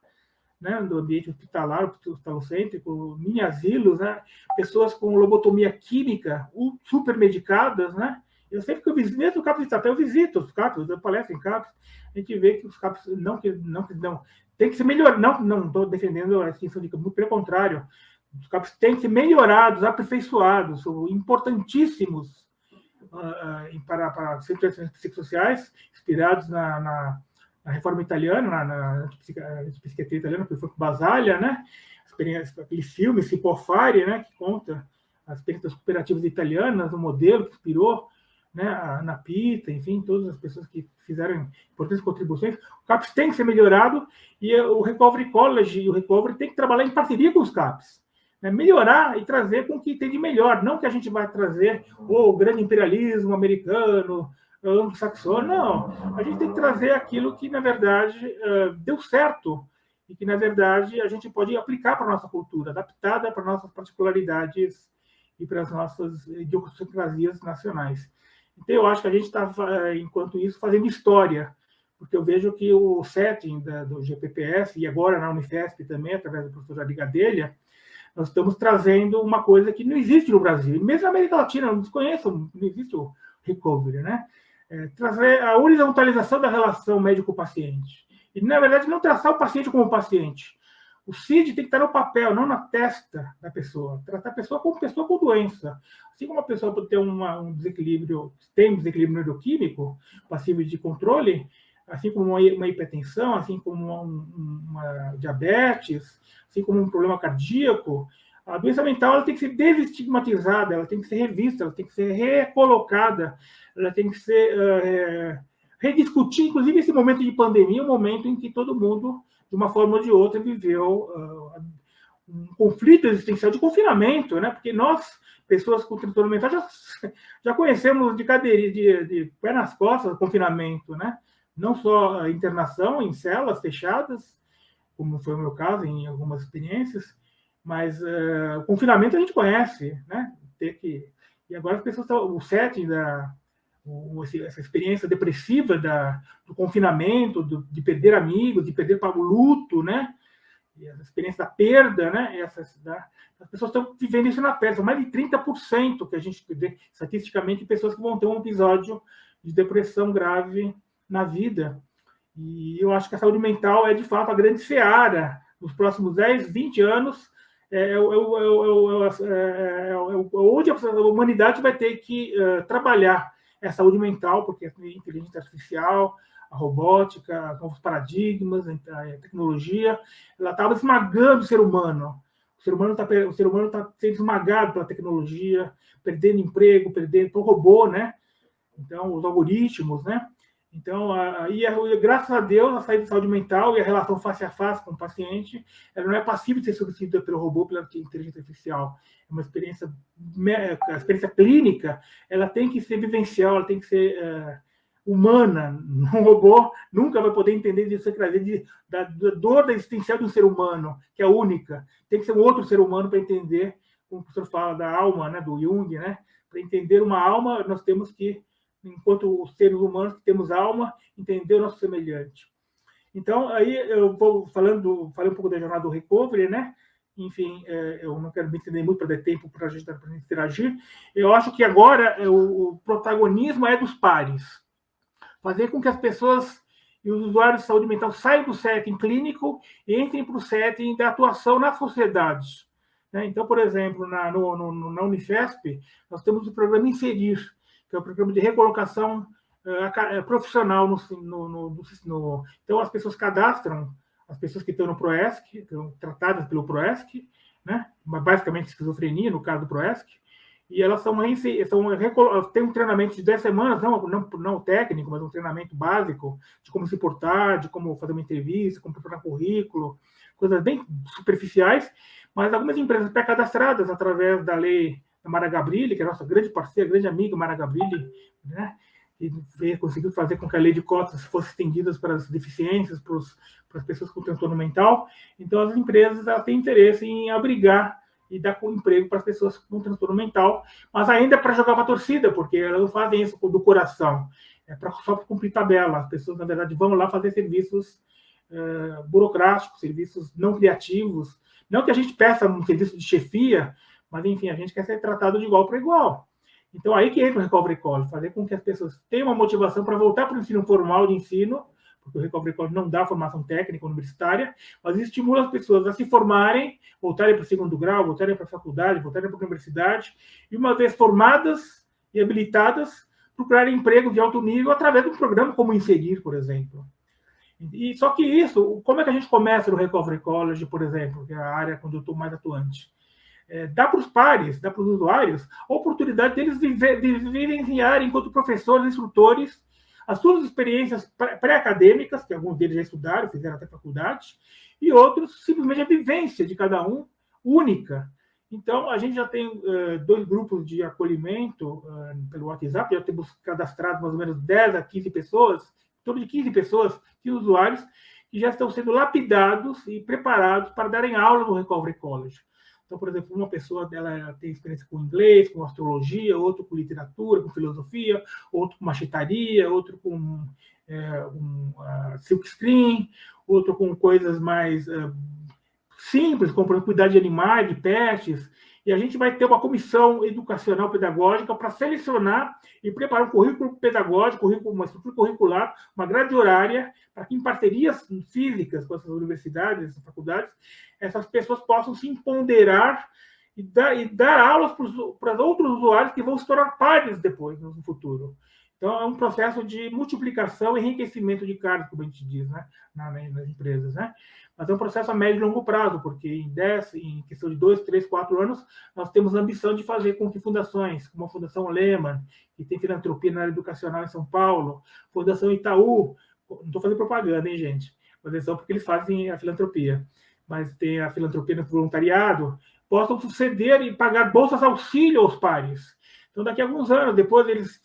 né, do ambiente hospitalar, hospitalocêntrico, mini asilos, né, pessoas com lobotomia química super medicadas, né. Eu sempre que eu visito, mesmo o CAPES de Itapé, eu visito os CAPES, eu palestro em CAPES, a gente vê que os CAPES não tem que ser melhor, não estou defendendo a extinção de campo, pelo contrário, os CAPES têm que ser melhorados, aperfeiçoados, são importantíssimos para centros psicossociais, inspirados na reforma italiana, na psiquiatria italiana, que foi com Basaglia, né? Aquele filme, Cipofari, né? Que conta as experiências cooperativas italianas, o modelo que inspirou, né? A Ana Pita, enfim, todas as pessoas que fizeram importantes contribuições. O CAPES tem que ser melhorado e o Recovery College e o Recovery tem que trabalhar em parceria com os CAPES. Né, melhorar e trazer com o que tem de melhor, não que a gente vai trazer o grande imperialismo americano, anglo-saxônico, não. A gente tem que trazer aquilo que, na verdade, deu certo e que, na verdade, a gente pode aplicar para a nossa cultura, adaptada para nossas particularidades e para as nossas idiosincrasias nacionais. Então, eu acho que a gente está, enquanto isso, fazendo história, porque eu vejo que o setting do GPPS, e agora na Unifesp também, através do professor Jair Gadelha, nós estamos trazendo uma coisa que não existe no Brasil, e mesmo na América Latina, eu não desconheço, não existe o recovery, né? Trazer a horizontalização da relação médico-paciente. E, na verdade, não tratar o paciente como paciente. O CID tem que estar no papel, não na testa da pessoa. Tratar a pessoa com doença. Assim como a pessoa pode ter um desequilíbrio, tem um desequilíbrio neuroquímico, passível de controle, assim como uma hipertensão, assim como uma diabetes, assim como um problema cardíaco, a doença mental ela tem que ser desestigmatizada, ela tem que ser revista, ela tem que ser recolocada, ela tem que ser rediscutir, inclusive esse momento de pandemia, um momento em que todo mundo, de uma forma ou de outra, viveu um conflito existencial de confinamento, né? Porque nós, pessoas com transtorno mental, já conhecemos de cadeirinha, de pé nas costas, confinamento, né? Não só a internação em celas fechadas, como foi o meu caso em algumas experiências, mas o confinamento a gente conhece, né? E agora as pessoas estão, o setting essa experiência depressiva do confinamento, de perder amigos, de perder para o luto, né? E a experiência da perda, né? As pessoas estão vivendo isso na pele. São mais de 30% que a gente vê, estatisticamente, pessoas que vão ter um episódio de depressão grave na vida. E eu acho que a saúde mental é, de fato, a grande seara nos próximos 10, 20 anos, onde a humanidade vai ter que trabalhar a saúde mental, porque a inteligência artificial, a robótica, novos paradigmas, a tecnologia, ela estava esmagando o ser humano. O ser humano está sendo esmagado pela tecnologia, perdendo emprego, perdendo para o robô, né? Então, os algoritmos, né? Então, graças a Deus, a saúde mental e a relação face a face com o paciente, ela não é passível de ser substituída pelo robô, pela inteligência artificial. É uma experiência, a experiência clínica, ela tem que ser vivencial, ela tem que ser humana. Um robô nunca vai poder entender da dor existencial de um ser humano, que é única. Tem que ser um outro ser humano para entender, como o professor fala da alma, né, do Jung, né? Para entender uma alma, nós temos que, enquanto os seres humanos que temos alma, entender o nosso semelhante. Então, aí eu vou falei um pouco da jornada do recovery, né? Enfim, eu não quero me estender muito para dar tempo para a gente interagir. Eu acho que agora o protagonismo é dos pares. Fazer com que as pessoas e os usuários de saúde mental saiam do setting clínico e entrem para o setting da atuação na sociedade. Então, por exemplo, na Unifesp, nós temos o programa Inserir, que é o programa de recolocação profissional Então, as pessoas cadastram, as pessoas que estão no PROESC, que estão tratadas pelo PROESC, né? Basicamente esquizofrenia, no caso do PROESC, e elas têm um treinamento de 10 semanas, não técnico, mas um treinamento básico de como se portar, de como fazer uma entrevista, como preparar currículo, coisas bem superficiais, mas algumas empresas pré-cadastradas através da lei da Mara Gabrilli, que é a nossa grande parceira, grande amiga Mara Gabrilli, né? E conseguiu fazer com que a lei de cotas fosse estendida para as deficiências, para as pessoas com transtorno mental. Então, as empresas têm interesse em abrigar e dar emprego para as pessoas com transtorno mental, mas ainda para jogar para a torcida, porque elas não fazem isso do coração, só para cumprir tabela. As pessoas, na verdade, vão lá fazer serviços burocráticos, serviços não criativos. Não que a gente peça um serviço de chefia, mas, enfim, a gente quer ser tratado de igual para igual. Então, aí que entra o Recovery College, fazer com que as pessoas tenham uma motivação para voltar para o ensino formal de ensino, porque o Recovery College não dá formação técnica universitária, mas estimula as pessoas a se formarem, voltarem para o segundo grau, voltarem para a faculdade, voltarem para a universidade, e uma vez formadas e habilitadas, procurarem emprego de alto nível através de um programa como Inserir, por exemplo. E só que isso, como é que a gente começa no Recovery College, por exemplo, que é a área onde eu estou mais atuante? Dá para os pares, dá para os usuários, a oportunidade deles vivenciarem, enquanto professores, instrutores, as suas experiências pré-acadêmicas, que alguns deles já estudaram, fizeram até faculdade, e outros, simplesmente a vivência de cada um, única. Então, a gente já tem 2 grupos de acolhimento pelo WhatsApp, já temos cadastrado mais ou menos 10 a 15 pessoas, em torno de 15 pessoas, 15 usuários, que já estão sendo lapidados e preparados para darem aula no Recovery College. Então, por exemplo, uma pessoa ela tem experiência com inglês, com astrologia, outro com literatura, com filosofia, outro com machetaria, outro com silkscreen, outro com coisas mais simples, como cuidar de animais, de pets. E a gente vai ter uma comissão educacional pedagógica para selecionar e preparar um currículo pedagógico, uma estrutura curricular, uma grade horária, para que em parcerias físicas com essas universidades, essas faculdades, essas pessoas possam se empoderar e dar aulas para outros usuários que vão se tornar pares depois, no futuro. Então, é um processo de multiplicação e enriquecimento de cargos, como a gente diz, né, nas empresas, né? Mas é um processo a médio e longo prazo, porque em questão de 2, 3, 4 anos, nós temos a ambição de fazer com que fundações, como a Fundação Lehman, que tem filantropia na área educacional em São Paulo, Fundação Itaú, não estou fazendo propaganda, hein, gente? Mas é só porque eles fazem a filantropia, mas tem a filantropia no voluntariado, possam suceder e pagar bolsas auxílio aos pares. Então, daqui a alguns anos, depois eles,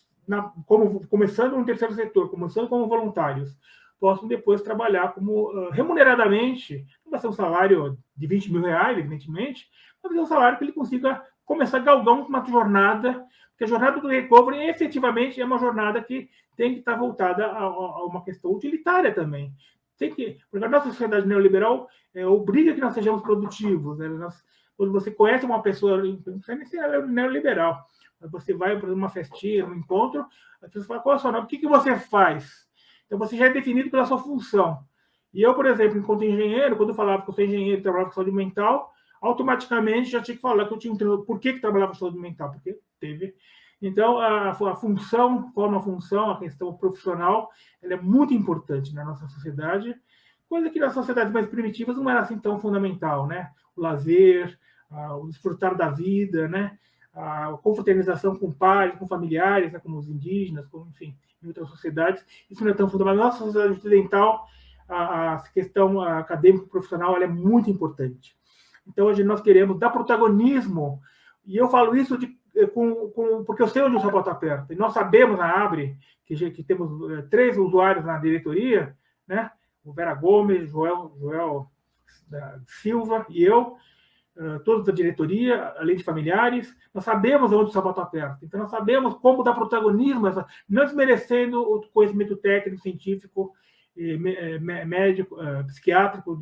começando no terceiro setor, começando como voluntários, possam depois trabalhar como remuneradamente, não vai ser um salário de 20 mil reais, evidentemente, mas é um salário que ele consiga começar a galgar uma jornada, porque a jornada do recovery efetivamente é uma jornada que tem que estar voltada a uma questão utilitária também. Porque a nossa sociedade neoliberal obriga que nós sejamos produtivos. Né? Quando você conhece uma pessoa, não precisa nem ser neoliberal, mas você vai para uma festinha, um encontro, a pessoa fala, qual é o seu nome? O que você faz? Então, você já é definido pela sua função. E eu, por exemplo, enquanto engenheiro, quando eu falava que eu sou engenheiro e trabalhava com saúde mental, automaticamente já tinha que falar que eu tinha por que trabalhava com saúde mental? Porque teve. Então, a função, forma a função, a questão profissional, ela é muito importante na nossa sociedade, coisa que nas sociedades mais primitivas não era assim tão fundamental, né? O lazer, o desfrutar da vida, né? A confraternização com pais, com familiares, né? Como os indígenas, como, enfim, em outras sociedades, isso não é tão fundamental. Na nossa sociedade ocidental, a questão acadêmica e profissional ela é muito importante. Então, hoje nós queremos dar protagonismo, e eu falo isso porque eu sei onde o sapato aperta, e nós sabemos na Abre que temos 3 usuários na diretoria, né? O Vera Gomes, Joel Silva e eu, todos da diretoria, além de familiares, nós sabemos onde o sapato aperta. Então, nós sabemos como dar protagonismo, não desmerecendo o conhecimento técnico, científico, médico, psiquiátrico,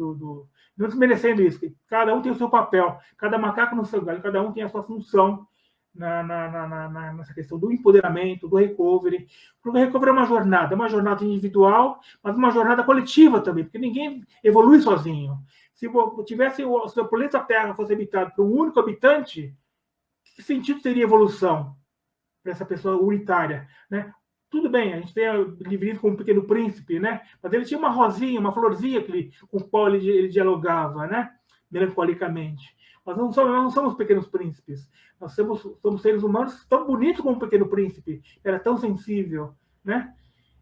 não desmerecendo isso. Cada um tem o seu papel, cada macaco no seu galho, cada um tem a sua função nessa questão do empoderamento, do recovery. Porque o recovery é uma jornada individual, mas uma jornada coletiva também, porque ninguém evolui sozinho. Se o planeta Terra fosse habitado por um único habitante, que sentido teria evolução para essa pessoa unitária, né? Tudo bem, a gente tem livrinhos como o Pequeno Príncipe, né? Mas ele tinha uma rosinha, uma florzinha com o qual ele dialogava, né? Melancolicamente. Nós não somos pequenos príncipes. Nós somos seres humanos tão bonitos como o Pequeno Príncipe, era tão sensível, né?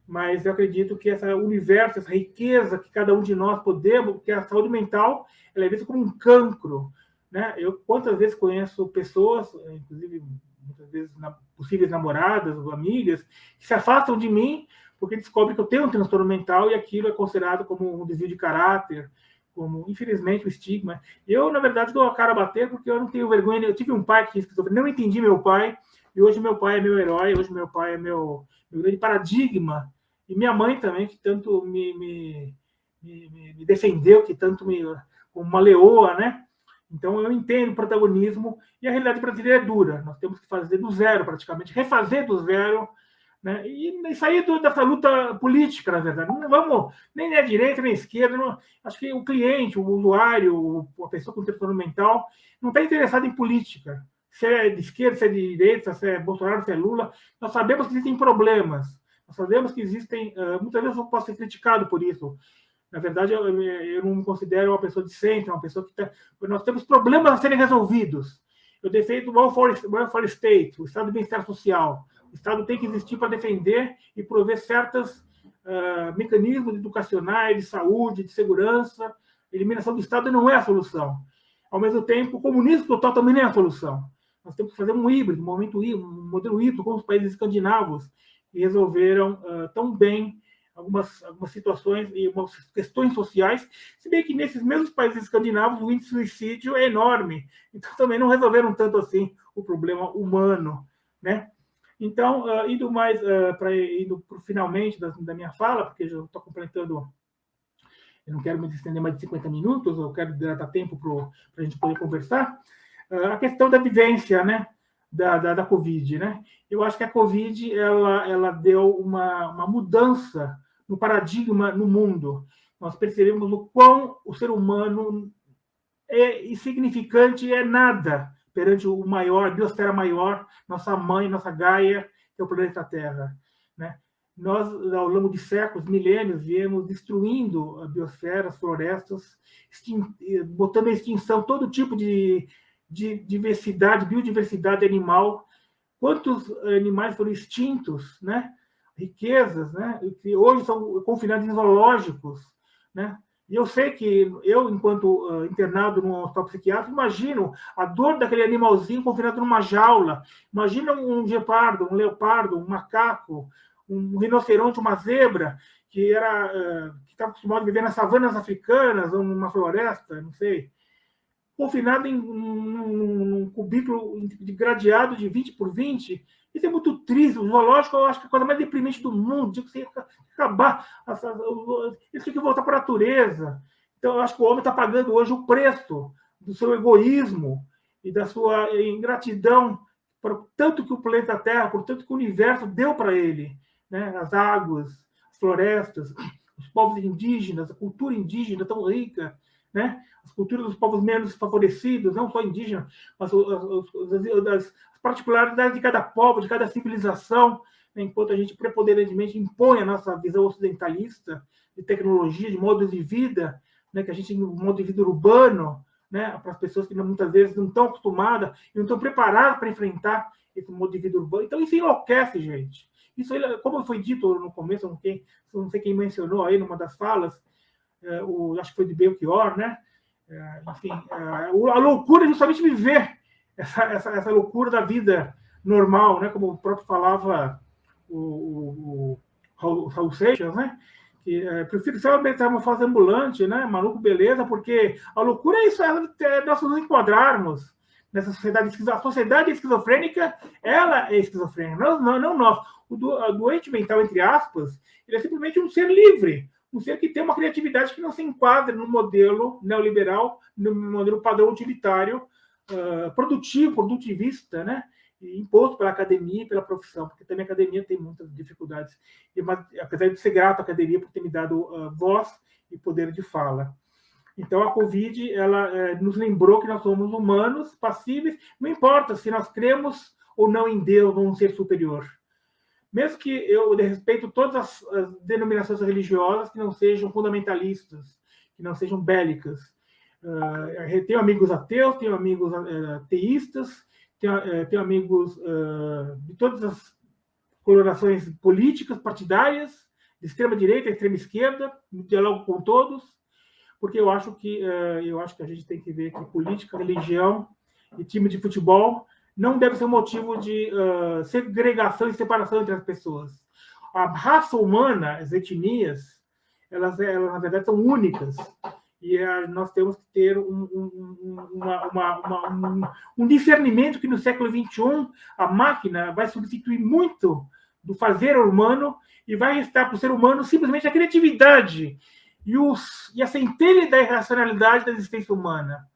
Mas eu acredito que esse universo, essa riqueza que cada um de nós podemos, porque a saúde mental ela é vista como um cancro, né? Eu quantas vezes conheço pessoas, inclusive muitas vezes possíveis namoradas ou amigas, que se afastam de mim porque descobrem que eu tenho um transtorno mental e aquilo é considerado como um desvio de caráter, como, infelizmente, o estigma. Eu, na verdade, dou a cara a bater porque eu não tenho vergonha. Eu tive um pai que não entendi meu pai, e hoje meu pai é meu herói, hoje meu pai é meu grande paradigma, e minha mãe também, que tanto me defendeu, que tanto como uma leoa, né? Então, eu entendo o protagonismo, e a realidade brasileira é dura. Nós temos que fazer do zero, praticamente, refazer do zero, né? E sair dessa luta política, na verdade. Não vamos nem à direita, nem à esquerda. Não, acho que o cliente, o usuário, a pessoa com transtorno mental, não está interessado em política. Se é de esquerda, se é de direita, se é Bolsonaro, se é Lula. Nós sabemos que existem problemas. Nós sabemos que existem... muitas vezes eu posso ser criticado por isso. Na verdade, eu não me considero uma pessoa de centro, uma pessoa que nós temos problemas a serem resolvidos. Eu defendo o welfare state, o estado de bem-estar social. O Estado tem que existir para defender e prover certos mecanismos educacionais, de saúde, de segurança. A eliminação do Estado não é a solução. Ao mesmo tempo, o comunismo total também não é a solução. Nós temos que fazer um híbrido, um modelo híbrido, como os países escandinavos, que resolveram tão bem algumas situações e algumas questões sociais, se bem que nesses mesmos países escandinavos o índice de suicídio é enorme. Então, também não resolveram tanto assim o problema humano, né? Então, indo para finalmente da minha fala, porque já estou completando, eu não quero me estender mais de 50 minutos, eu quero dar tempo para a gente poder conversar. A questão da vivência, né, da Covid, né? Eu acho que a Covid ela deu uma mudança no paradigma no mundo. Nós percebemos o quão o ser humano é insignificante, é nada perante o maior, a biosfera maior, nossa mãe, nossa Gaia, que é o planeta Terra, né? Nós, ao longo de séculos, milênios, viemos destruindo a biosfera, as florestas, botando em extinção todo tipo de diversidade, biodiversidade animal. Quantos animais foram extintos, né? Riquezas, né? Que hoje são confinados em zoológicos, né? E eu sei que eu, enquanto internado num hospital psiquiátrico, imagino a dor daquele animalzinho confinado numa jaula. Imagina um gepardo, um leopardo, um macaco, um rinoceronte, uma zebra, que estava acostumado a viver nas savanas africanas ou numa floresta, não sei, confinado em um cubículo de gradeado de 20 por 20. Isso é muito triste. O zoológico, eu acho que é a coisa mais deprimente do mundo. Tinha que acabar. Eles tinham que voltar para a natureza. Então, eu acho que o homem está pagando hoje o preço do seu egoísmo e da sua ingratidão por tanto que o planeta Terra, por tanto que o universo deu para ele, né? As águas, as florestas, os povos indígenas, a cultura indígena tão rica, né? As culturas dos povos menos favorecidos, não só indígenas, mas as particularidades de cada povo, de cada civilização, né? Enquanto a gente preponderantemente impõe a nossa visão ocidentalista de tecnologia, de modo de vida, né? Que a gente, um modo de vida urbano, né? Para as pessoas que muitas vezes não estão acostumadas e não estão preparadas para enfrentar esse modo de vida urbano. Então, isso enlouquece, gente. Isso, como foi dito no começo, não sei quem mencionou aí numa das falas, acho que foi de Belchior, né? Enfim, a loucura de justamente viver essa loucura da vida normal, né? Como o próprio falava o Raul Seixas, né? Que prefiro ser uma metamorfose ambulante, né? Maluco, beleza, porque a loucura é isso, nós nos enquadrarmos nessa sociedade. A sociedade esquizofrênica, ela é esquizofrênica, não nós. O doente mental, entre aspas, ele é simplesmente um ser livre, um ser que tem uma criatividade que não se enquadra no modelo neoliberal, no modelo padrão utilitário, produtivista, né? Imposto pela academia e pela profissão, porque também a academia tem muitas dificuldades. Mas, apesar de ser grato à academia por ter me dado voz e poder de fala. Então, a Covid ela nos lembrou que nós somos humanos, passíveis, não importa se nós cremos ou não em Deus ou um ser superior. Mesmo que eu respeito todas as denominações religiosas que não sejam fundamentalistas, que não sejam bélicas. Tenho amigos ateus, tenho amigos teístas, tenho amigos de todas as colorações políticas, partidárias, de extrema direita, extrema esquerda, dialogo com todos, porque eu acho que a gente tem que ver que política, religião e time de futebol não deve ser motivo de segregação e separação entre as pessoas. A raça humana, as etnias, elas na verdade são únicas. E nós temos que ter um discernimento que no século XXI a máquina vai substituir muito do fazer humano e vai restar para o ser humano simplesmente a criatividade e a centelha da irracionalidade da existência humana.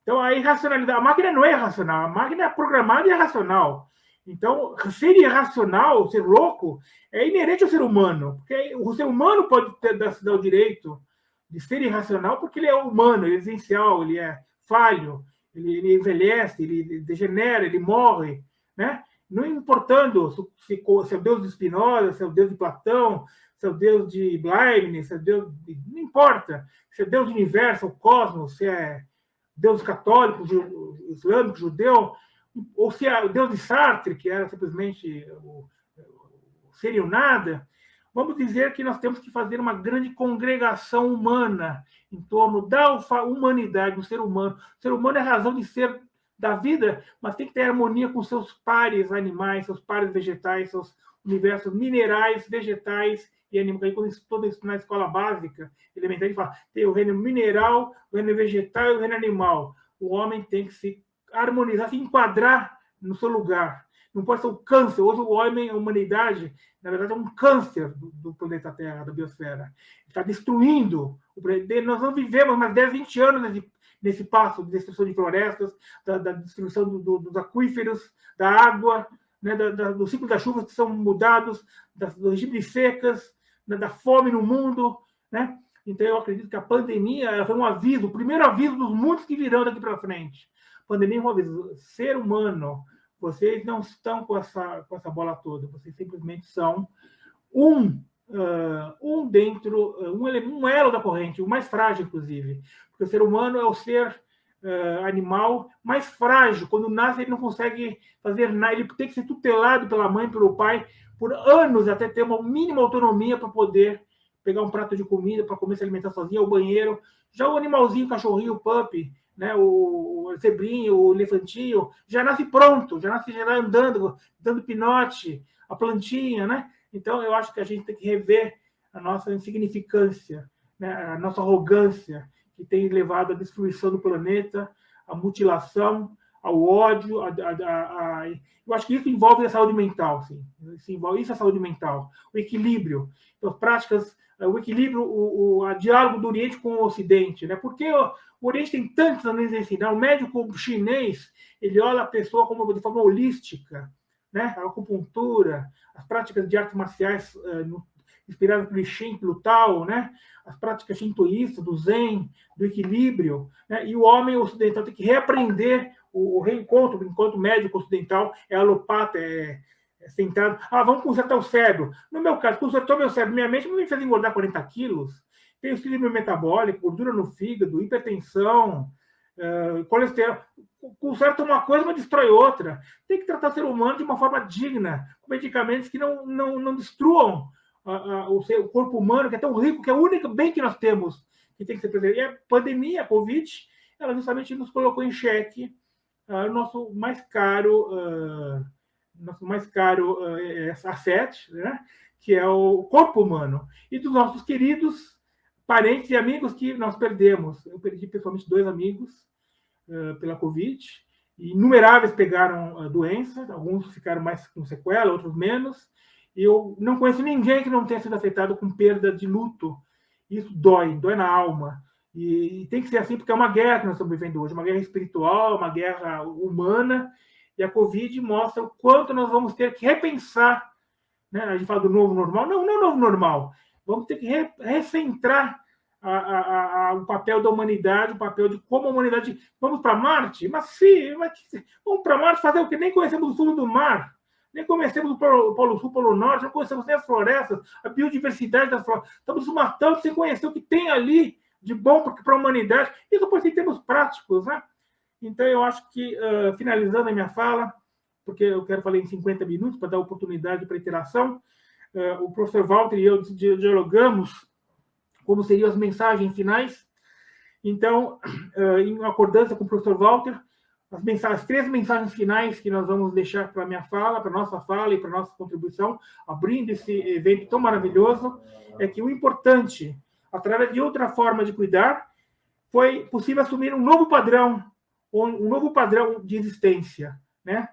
Então, a irracionalidade, a máquina não é irracional, a máquina é programada e é racional. Então, ser irracional, ser louco, é inerente ao ser humano, porque o ser humano pode se dar o direito de ser irracional porque ele é humano, ele é essencial, ele é falho, ele envelhece, ele degenera, ele morre, né? Não importando se é o Deus de Spinoza, se é o Deus de Platão, se é o Deus de Leibniz, se é Deus não importa, se é Deus do universo, o cosmos, se é Deus católico, islâmico, judeu, ou se é o Deus de Sartre, que era simplesmente o ser e o nada. Vamos dizer que nós temos que fazer uma grande congregação humana em torno da humanidade, do ser humano. O ser humano é a razão de ser da vida, mas tem que ter harmonia com seus pares animais, seus pares vegetais, seus universos minerais, vegetais e animal. Aí, quando estuda isso na escola básica, elementar, ele fala, tem o reino mineral, o reino vegetal e o reino animal. O homem tem que se harmonizar, se enquadrar no seu lugar. Não pode ser o câncer. Hoje o homem, a humanidade, na verdade, é um câncer do planeta Terra, da biosfera. Está destruindo o planeta. Nós não vivemos mais 10, 20 anos nesse passo de destruição de florestas, da destruição dos aquíferos, da água, né, do ciclo das chuvas que são mudados, do regime de secas, né, da fome no mundo. Né? Então, eu acredito que a pandemia foi um aviso, o primeiro aviso dos muitos que virão daqui para frente. A pandemia é um aviso. Ser humano, vocês não estão com essa bola toda, vocês simplesmente são um elo da corrente, o mais frágil, inclusive. Porque o ser humano é o ser animal mais frágil. Quando nasce, ele não consegue fazer nada, ele tem que ser tutelado pela mãe, pelo pai, por anos, até ter uma mínima autonomia para poder pegar um prato de comida, para comer, se alimentar sozinho, ao banheiro. Já o animalzinho, o cachorrinho, o puppy, né, o zebrinho, o elefantinho, já nasce pronto, já nasce andando, dando pinote, a plantinha, né? Então, eu acho que a gente tem que rever a nossa insignificância, né, a nossa arrogância, que tem levado à destruição do planeta, à mutilação, ao ódio. Eu acho que isso envolve a saúde mental, sim. Isso é a saúde mental, o equilíbrio, as práticas, o equilíbrio, o diálogo do Oriente com o Ocidente, né? Porque o Oriente tem tantos anos de ensinar. O médico chinês, ele olha a pessoa como de forma holística, né? A acupuntura, as práticas de artes marciais inspiradas pelo Shin, pelo Tao, né? As práticas shintoístas, do Zen, do equilíbrio, né? E o homem ocidental tem que reaprender o reencontro. O encontro médico ocidental é alopata, é centrado. Vamos consertar o cérebro. No meu caso, consertou meu cérebro, minha mente não me fez engordar 40 quilos. Tem equilíbrio metabólico, gordura no fígado, hipertensão, colesterol. Conserta uma coisa, mas destrói outra. Tem que tratar o ser humano de uma forma digna, com medicamentos que não destruam o corpo humano, que é tão rico, que é o único bem que nós temos, que tem que ser preservado. E a pandemia, a Covid, ela justamente nos colocou em xeque o nosso mais caro asset, né? Que é o corpo humano, e dos nossos queridos parentes e amigos que nós perdemos. Eu perdi pessoalmente 2 amigos pela Covid, e inumeráveis pegaram a doença, alguns ficaram mais com sequela, outros menos, e eu não conheço ninguém que não tenha sido afetado com perda de luto. Isso dói na alma. E tem que ser assim, porque é uma guerra que nós estamos vivendo hoje, uma guerra espiritual, uma guerra humana, e a Covid mostra o quanto nós vamos ter que repensar, né? A gente fala do novo normal, não é novo normal, vamos ter que recentrar o papel da humanidade, o papel de como a humanidade... Vamos para Marte? Mas sim, vamos para Marte fazer o que? Nem conhecemos o fundo do mar, nem conhecemos o Polo Sul, o Polo Norte, não conhecemos nem as florestas, a biodiversidade das florestas, estamos matando sem conhecer o que tem ali de bom para a humanidade, e depois em termos práticos, né? Então, eu acho que, finalizando a minha fala, porque eu quero falar em 50 minutos para dar oportunidade para interação, o professor Walter e eu dialogamos como seriam as mensagens finais. Então, em acordância com o professor Walter, as 3 mensagens finais que nós vamos deixar para a minha fala, para a nossa fala e para a nossa contribuição, abrindo esse evento tão maravilhoso, é que o importante, através de outra forma de cuidar, foi possível assumir um novo padrão de existência, né?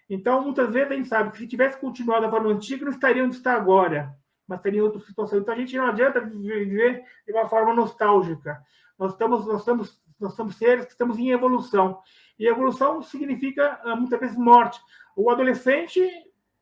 Então, muitas vezes a gente sabe que se tivesse continuado da forma antiga, não estaria onde está agora, mas estaria em outra situação. Então, a gente não adianta viver de uma forma nostálgica. Nós somos seres que estamos em evolução. E evolução significa, muitas vezes, morte. O adolescente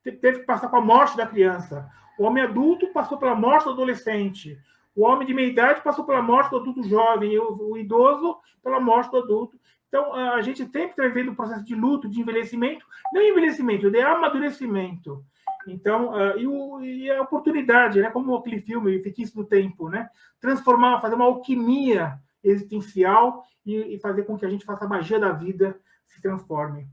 teve que passar com a morte da criança. O homem adulto passou pela morte do adolescente. O homem de meia idade passou pela morte do adulto jovem. E o idoso pela morte do adulto. Então, a gente sempre está vivendo um processo de luto, de envelhecimento. Não envelhecimento, de amadurecimento. Então, e a oportunidade, né? Como aquele filme, Feitiço do Tempo, né? Transformar, fazer uma alquimia existencial e fazer com que a gente faça a magia da vida se transforme.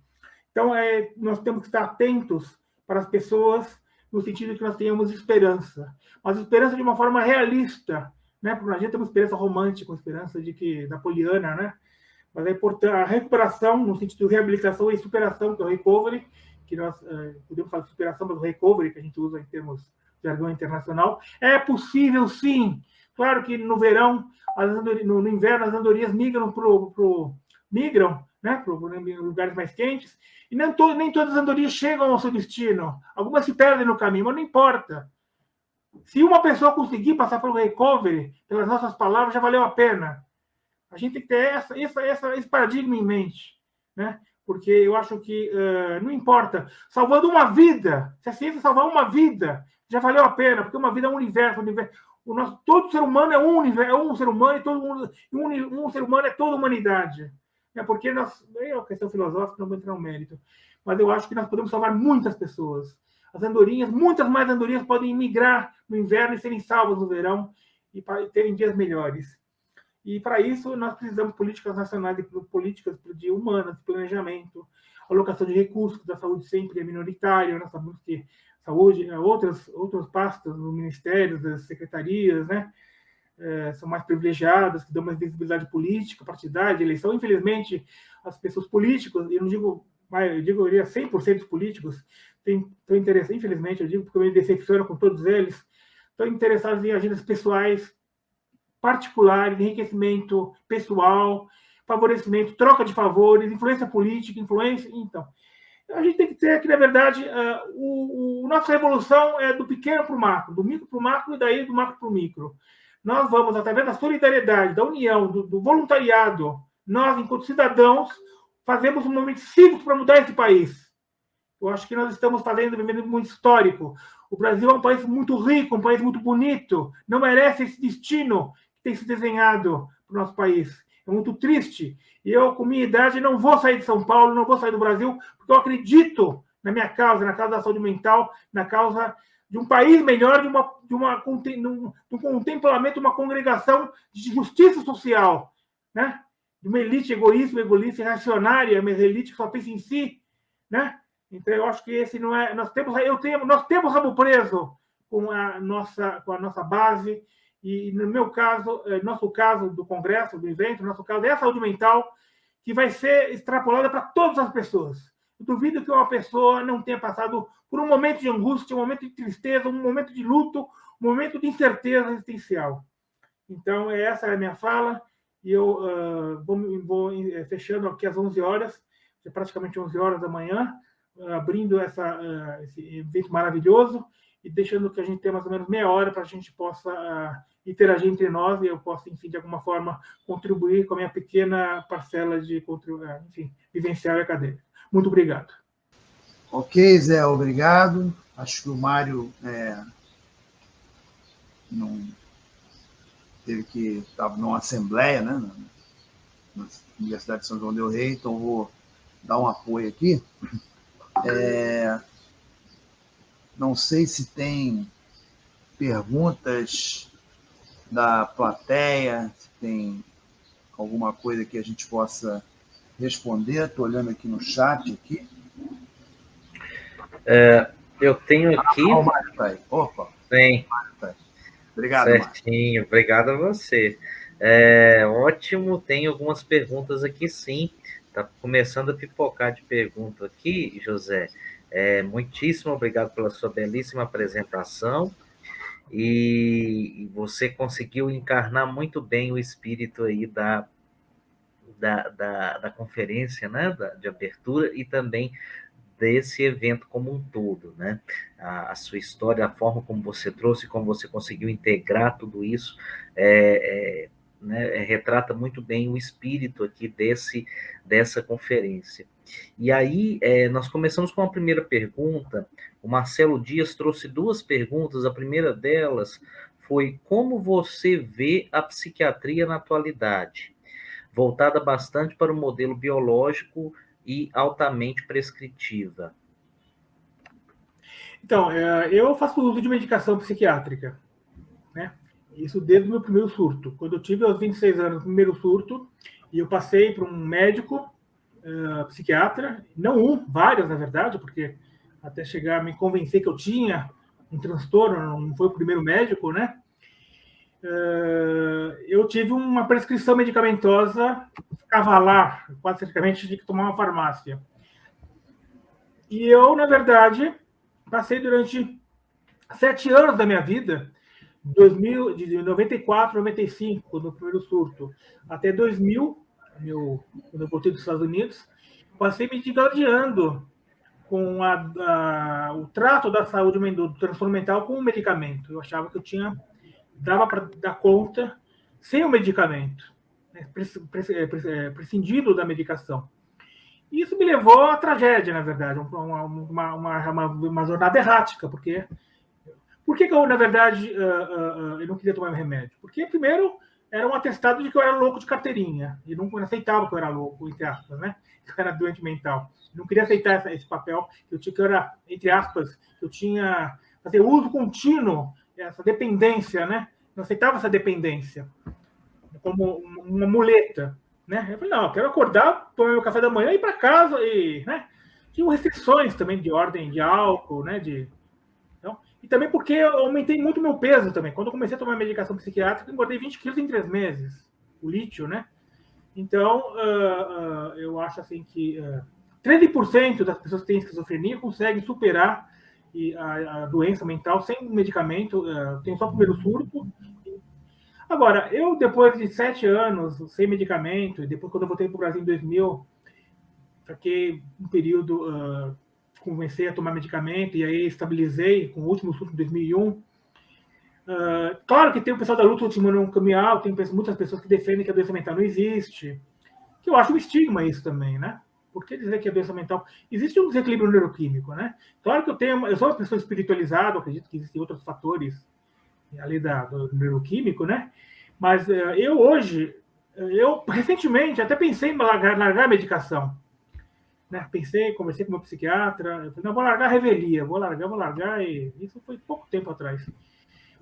Então, nós temos que estar atentos para as pessoas, no sentido de que nós tenhamos esperança. Mas esperança de uma forma realista, né? Porque a gente tem uma esperança romântica, uma esperança da Poliana, né? Mas a recuperação, no sentido de reabilitação e superação, que é o recovery, que nós podemos falar de superação, mas o recovery, que a gente usa em termos jargão internacional. É possível, sim. Claro que no verão, no inverno, as andorinhas migram né, para lugares mais quentes, e nem todas as andorinhas chegam ao seu destino. Algumas se perdem no caminho, mas não importa. Se uma pessoa conseguir passar pelo recovery, pelas nossas palavras, já valeu a pena. A gente tem que ter esse paradigma em mente, né? Porque eu acho que não importa. Salvando uma vida, se a ciência salvar uma vida, já valeu a pena, porque uma vida é um universo. Todo ser humano é um ser humano, e um ser humano é toda a humanidade. Porque é uma questão filosófica, não vou entrar no mérito, mas eu acho que nós podemos salvar muitas pessoas. As andorinhas, muitas mais andorinhas podem migrar no inverno e serem salvas no verão e terem dias melhores. E para isso nós precisamos de políticas nacionais, políticas de humanas, de planejamento, alocação de recursos, da saúde sempre é minoritária, nós sabemos que saúde, outras pastas no ministérios, das secretarias, né, são mais privilegiadas, que dão mais visibilidade política, partidária, de eleição. Infelizmente, as pessoas políticas, eu não digo, eu diria 100% dos políticos, estão interessados, infelizmente, eu digo porque eu me decepciono com todos eles, estão interessados em agendas pessoais, particulares, enriquecimento pessoal, favorecimento, troca de favores, influência política, então. A gente tem que ter que, na verdade, nossa revolução é do pequeno para o macro, do micro para o macro e daí do macro para o micro. Nós vamos, através da solidariedade, da união, do voluntariado, nós, enquanto cidadãos, fazemos um movimento cívico para mudar esse país. Eu acho que nós estamos fazendo um movimento muito histórico. O Brasil é um país muito rico, um país muito bonito, não merece esse destino que tem se desenhado para o nosso país. É muito triste. E eu, com minha idade, não vou sair de São Paulo, não vou sair do Brasil, porque eu acredito na minha causa, na causa da saúde mental, na causa de um país melhor, de um contemplamento, uma congregação de justiça social, né? De uma elite egoísta e reacionária, mas elite que só pensa em si, né? Então, eu acho que esse não é... Nós temos rabo preso com a nossa base, e no meu caso, nosso caso do congresso, do evento, nosso caso é a saúde mental, que vai ser extrapolada para todas as pessoas. Eu duvido que uma pessoa não tenha passado por um momento de angústia, um momento de tristeza, um momento de luto, um momento de incerteza existencial. Então, essa é a minha fala, e eu vou fechando aqui às 11 horas, é praticamente 11 horas da manhã, abrindo esse evento maravilhoso e deixando que a gente tenha mais ou menos meia hora para a gente possa interagir entre nós e eu possa, enfim, de alguma forma, contribuir com a minha pequena parcela de vivencial e acadêmica. Muito obrigado. Ok, Zé, obrigado. Acho que o Mário não teve que estar numa assembleia, né, na Universidade de São João del Rei, então vou dar um apoio aqui. Não sei se tem perguntas da plateia, se tem alguma coisa que a gente possa responder. Estou olhando aqui no chat. Aqui. Eu tenho aqui... o Mário está aí. Opa! Tem. Tá aí. Obrigado, certinho, Mário. Obrigado a você. Ótimo, tem algumas perguntas aqui, sim. Está começando a pipocar de pergunta aqui, José. Muitíssimo obrigado pela sua belíssima apresentação e você conseguiu encarnar muito bem o espírito aí da conferência, né, de abertura e também desse evento como um todo, né? A sua história, a forma como você trouxe, como você conseguiu integrar tudo isso, retrata muito bem o espírito aqui dessa conferência. E aí, nós começamos com a primeira pergunta. O Marcelo Dias trouxe duas perguntas. A primeira delas foi: como você vê a psiquiatria na atualidade? Voltada bastante para o modelo biológico e altamente prescritiva. Então, eu faço uso de medicação psiquiátrica, né? Isso desde o meu primeiro surto. Quando eu tive aos 26 anos o primeiro surto, e eu passei para um médico psiquiatra, não vários, na verdade, porque até chegar a me convencer que eu tinha um transtorno, não foi o primeiro médico, né? Eu tive uma prescrição medicamentosa cavalar, quase praticamente tinha que tomar uma farmácia. E eu, na verdade, passei durante 7 anos da minha vida, 2000, de 94 a 95, no primeiro surto, até 2000, quando eu voltei dos Estados Unidos, passei me degladiando com o trato da saúde do transtorno mental com o medicamento. Eu achava que dava para dar conta sem o medicamento, né, prescindindo da medicação. E isso me levou à tragédia, na verdade, uma jornada errática, porque... Por que eu, na verdade, eu não queria tomar remédio? Porque, primeiro, era um atestado de que eu era louco de carteirinha. E não aceitava que eu era louco, entre aspas, né? Que eu era doente mental. Eu não queria aceitar esse papel, que eu era, entre aspas, que eu tinha fazer uso contínuo, essa dependência, né? Não aceitava essa dependência como uma muleta, né? Eu falei, não, eu quero acordar, tomar meu café da manhã e ir para casa. E, né? Tinha restrições também de ordem de álcool, né? E também porque eu aumentei muito meu peso também. Quando eu comecei a tomar medicação psiquiátrica, eu engordei 20 quilos em 3 meses. O lítio, né? Então, eu acho assim que 13% das pessoas que têm esquizofrenia conseguem superar a doença mental sem medicamento. Tem só o primeiro surto. Agora, eu, depois de 7 anos sem medicamento, e depois quando eu voltei para o Brasil em 2000, fiquei um período... comecei a tomar medicamento e aí estabilizei com o último surto de 2001. Claro que tem o pessoal da luta antimanicomial, tem muitas pessoas que defendem que a doença mental não existe, que eu acho um estigma isso também, né? Por que dizer que a doença mental... Existe um desequilíbrio neuroquímico, né? Claro que eu sou uma pessoa espiritualizada, acredito que existem outros fatores além do neuroquímico, né? Mas eu recentemente até pensei em largar a medicação. Né? Conversei com o meu psiquiatra, eu falei, não, vou largar a revelia, vou largar, e isso foi pouco tempo atrás.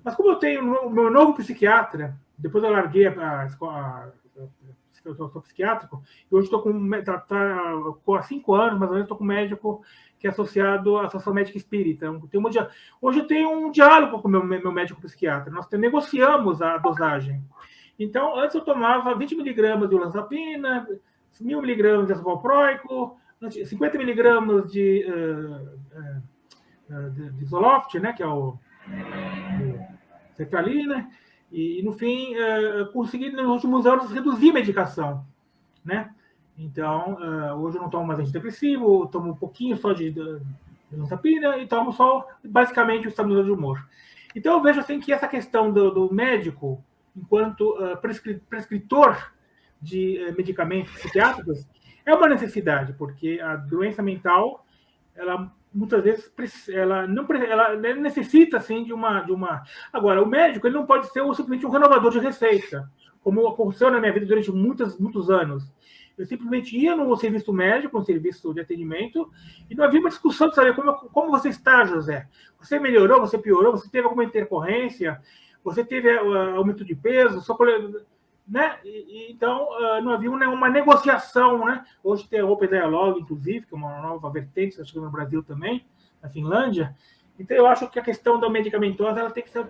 Mas como eu tenho o meu novo psiquiatra, depois eu larguei a escola, eu sou psiquiátrico, e hoje estou há 5 anos, mais ou menos, estou com um médico que é associado à Associação Médica Espírita. Hoje eu tenho um diálogo com o meu médico psiquiatra, nós negociamos a dosagem. Então, antes eu tomava 20 miligramas de olanzapina, 1.000 miligramas de ácido valproico, 50 miligramas de Zoloft, né, que é o sertralina, e no fim consegui nos últimos anos reduzir a medicação, né? Então hoje eu não tomo mais antidepressivo, tomo um pouquinho só de olanzapina e tomo só basicamente o estabilizador de humor. Então eu vejo assim que essa questão do médico enquanto prescritor de medicamentos psiquiátricos é uma necessidade, porque a doença mental, ela muitas vezes ela necessita assim de uma. Agora, o médico ele não pode ser simplesmente um renovador de receita, como aconteceu na minha vida durante muitos anos. Eu simplesmente ia no serviço médico, no serviço de atendimento, e não havia uma discussão de saber como você está, José. Você melhorou, você piorou, você teve alguma intercorrência, você teve aumento de peso, né? Então, não havia uma negociação, né? Hoje tem a Open Dialogue, inclusive, que é uma nova vertente, está chegando no Brasil também, na Finlândia. Então, eu acho que a questão da medicamentosa ela tem que ser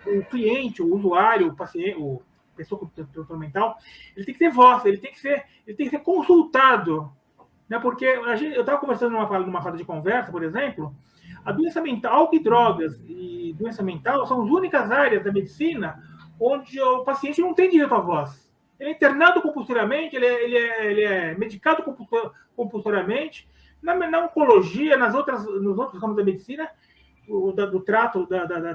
o cliente, o usuário, o paciente, a pessoa com transtorno mental, ele tem que ter voz, ele tem que ser consultado, né? Porque eu estava conversando numa roda de conversa, por exemplo, a doença mental, álcool e drogas e doença mental são as únicas áreas da medicina onde o paciente não tem direito à voz. Ele é internado compulsoriamente, ele é medicado compulsoriamente. Na oncologia, nos outros ramos da medicina, do trato da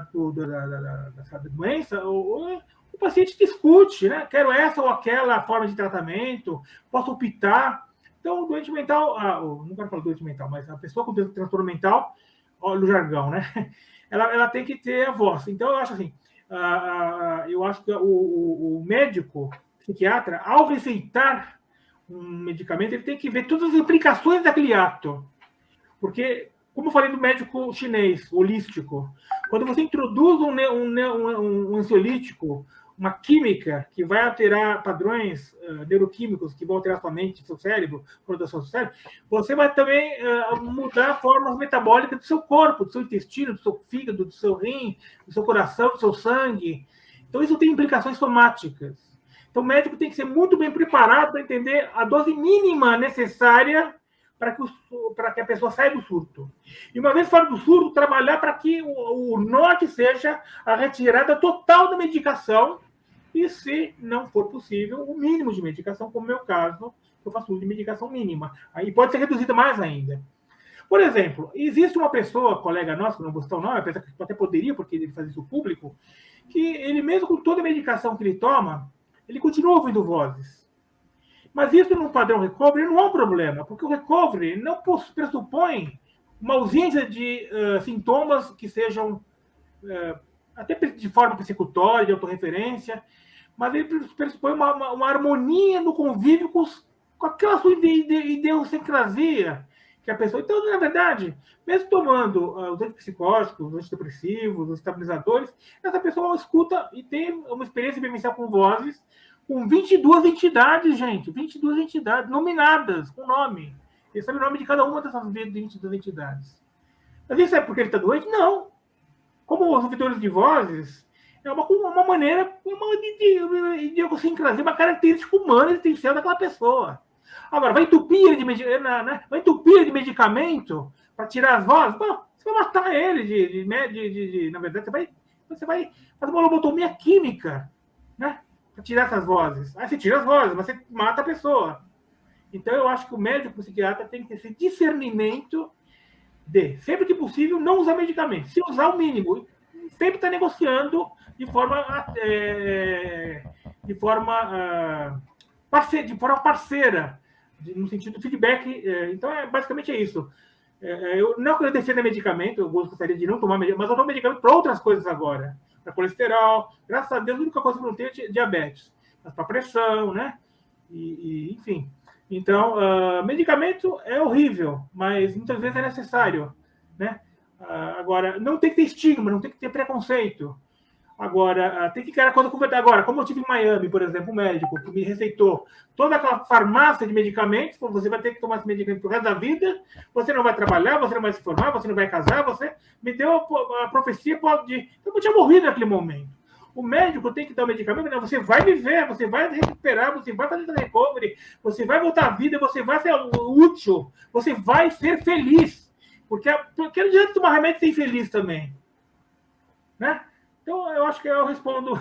doença, o paciente discute, né? Quero essa ou aquela forma de tratamento, posso optar. Então, o doente mental, não quero falar doente mental, mas a pessoa com transtorno mental, olha o jargão, né? Ela tem que ter a voz. Então, eu acho assim, eu acho que o médico psiquiatra, ao receitar um medicamento, ele tem que ver todas as implicações daquele ato. Porque, como eu falei do médico chinês, holístico, quando você introduz um ansiolítico, uma química que vai alterar padrões neuroquímicos, que vão alterar sua mente, seu cérebro, produção do cérebro, você vai também mudar formas metabólicas do seu corpo, do seu intestino, do seu fígado, do seu rim, do seu coração, do seu sangue. Então, isso tem implicações somáticas. Então, o médico tem que ser muito bem preparado para entender a dose mínima necessária para que a pessoa saia do surto. E uma vez fora do surto, trabalhar para que o norte seja a retirada total da medicação e, se não for possível, o mínimo de medicação, como é o meu caso, eu faço uso de medicação mínima. Aí pode ser reduzida mais ainda. Por exemplo, existe uma pessoa, colega nosso, que não vou citar o nome, apesar que até poderia, porque ele faz isso público, que ele mesmo com toda a medicação que ele toma, ele continua ouvindo vozes. Mas isso no padrão recovery não é um problema, porque o recovery não pressupõe uma ausência de sintomas que sejam até de forma persecutória, de autorreferência, mas ele pressupõe uma harmonia no convívio com aquela sua idiosincrasia que a pessoa... Então, na verdade, mesmo tomando os antipsicóticos, os antidepressivos, os estabilizadores, essa pessoa escuta e tem uma experiência vivencial com vozes com 22 entidades, gente. 22 entidades nominadas, com nome. Ele sabe o nome de cada uma dessas 22 entidades. Mas isso é porque ele está doente? Não. Como os ouvidores de vozes, é uma maneira, uma idiosincrasia, uma característica humana essencial daquela pessoa. Agora, vai entupir ele de medicamento para tirar as vozes? Não, você vai matar ele. Na verdade, você vai fazer uma lobotomia química, né? Para tirar essas vozes. Aí você tira as vozes, mas você mata a pessoa. Então, eu acho que o médico, o psiquiatra, tem que ter esse discernimento de, sempre que possível, não usar medicamento. Se usar o mínimo, sempre está negociando de forma parceira, no sentido do feedback. Então, basicamente é isso. Eu não quero defender medicamento, eu gostaria de não tomar medicamento, mas eu tomo medicamento para outras coisas agora. Para colesterol, graças a Deus, a única coisa que eu não tenho é diabetes. Mas para pressão, né? Enfim. Então, medicamento é horrível, mas muitas vezes é necessário, né? Agora, não tem que ter estigma, não tem que ter preconceito. Agora, tem que criar coisa com verdade. Agora, como eu tive em Miami, por exemplo, um médico que me receitou toda aquela farmácia de medicamentos, você vai ter que tomar esse medicamento pro resto da vida, você não vai trabalhar, você não vai se formar, você não vai casar, você me deu a profecia de... Eu tinha morrido naquele momento. O médico tem que dar o medicamento, não, você vai viver, você vai recuperar, você vai fazer recovery, você vai voltar à vida, você vai ser útil, você vai ser feliz. Porque não adianta tomar remédio e ser infeliz também. Né? Então, eu acho que eu respondo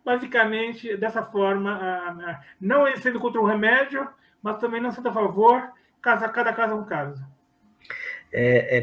basicamente dessa forma, não sendo contra o remédio, mas também não sendo a favor, cada caso é um caso.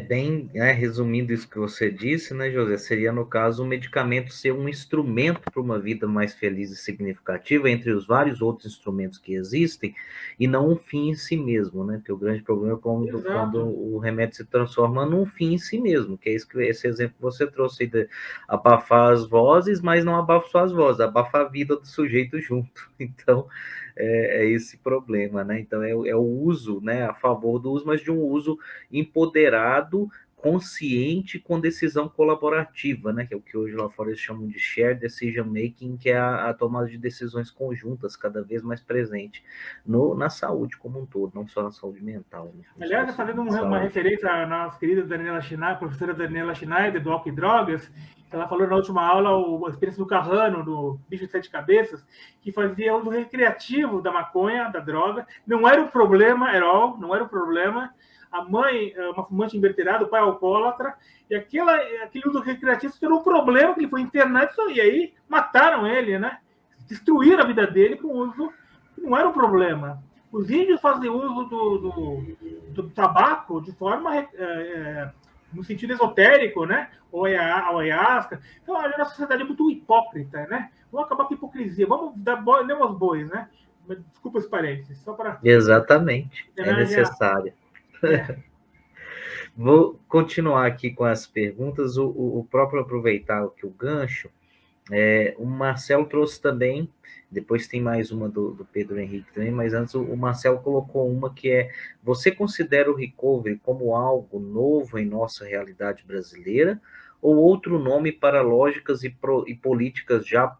Bem, resumindo isso que você disse, né, José, seria, no caso, o medicamento ser um instrumento para uma vida mais feliz e significativa, entre os vários outros instrumentos que existem, e não um fim em si mesmo, né, porque o grande problema é quando o remédio se transforma num fim em si mesmo, que é esse exemplo que você trouxe, de abafar as vozes, mas não abafa só as vozes, abafa a vida do sujeito junto. Então, é esse problema, né? Então, é o uso, né, a favor do uso, mas de um uso empoderado, consciente, com decisão colaborativa, né? Que é o que hoje lá fora eles chamam de shared decision making, que é a tomada de decisões conjuntas, cada vez mais presente na saúde como um todo, não só na saúde mental. Né? Aliás, fazendo uma referência à nossa querida Daniela Schneider, professora Daniela Schneider, do Álcool e Drogas, ela falou na última aula a experiência do Carrano, do Bicho de Sete Cabeças, que fazia uso recreativo da maconha, da droga. Não era um problema, não era um problema. A mãe, uma fumante inveterada, o pai alcoólatra, e aquele uso recreativo se tornou um problema, que ele foi internado, e aí mataram ele, né? Destruíram a vida dele com uso que não era um problema. Os índios fazem uso do tabaco de forma... no sentido esotérico, né? Ou ayahuasca. Então, a nossa sociedade é muito hipócrita, né? Vamos acabar com a hipocrisia. Vamos dar nem aos bois, né? Desculpa os parênteses, só para... Exatamente, é necessário. Vou continuar aqui com as perguntas. O próprio aproveitar aqui o gancho, o Marcelo trouxe também, depois tem mais uma do Pedro Henrique também, mas antes o Marcelo colocou uma que é: você considera o recovery como algo novo em nossa realidade brasileira, ou outro nome para lógicas e políticas já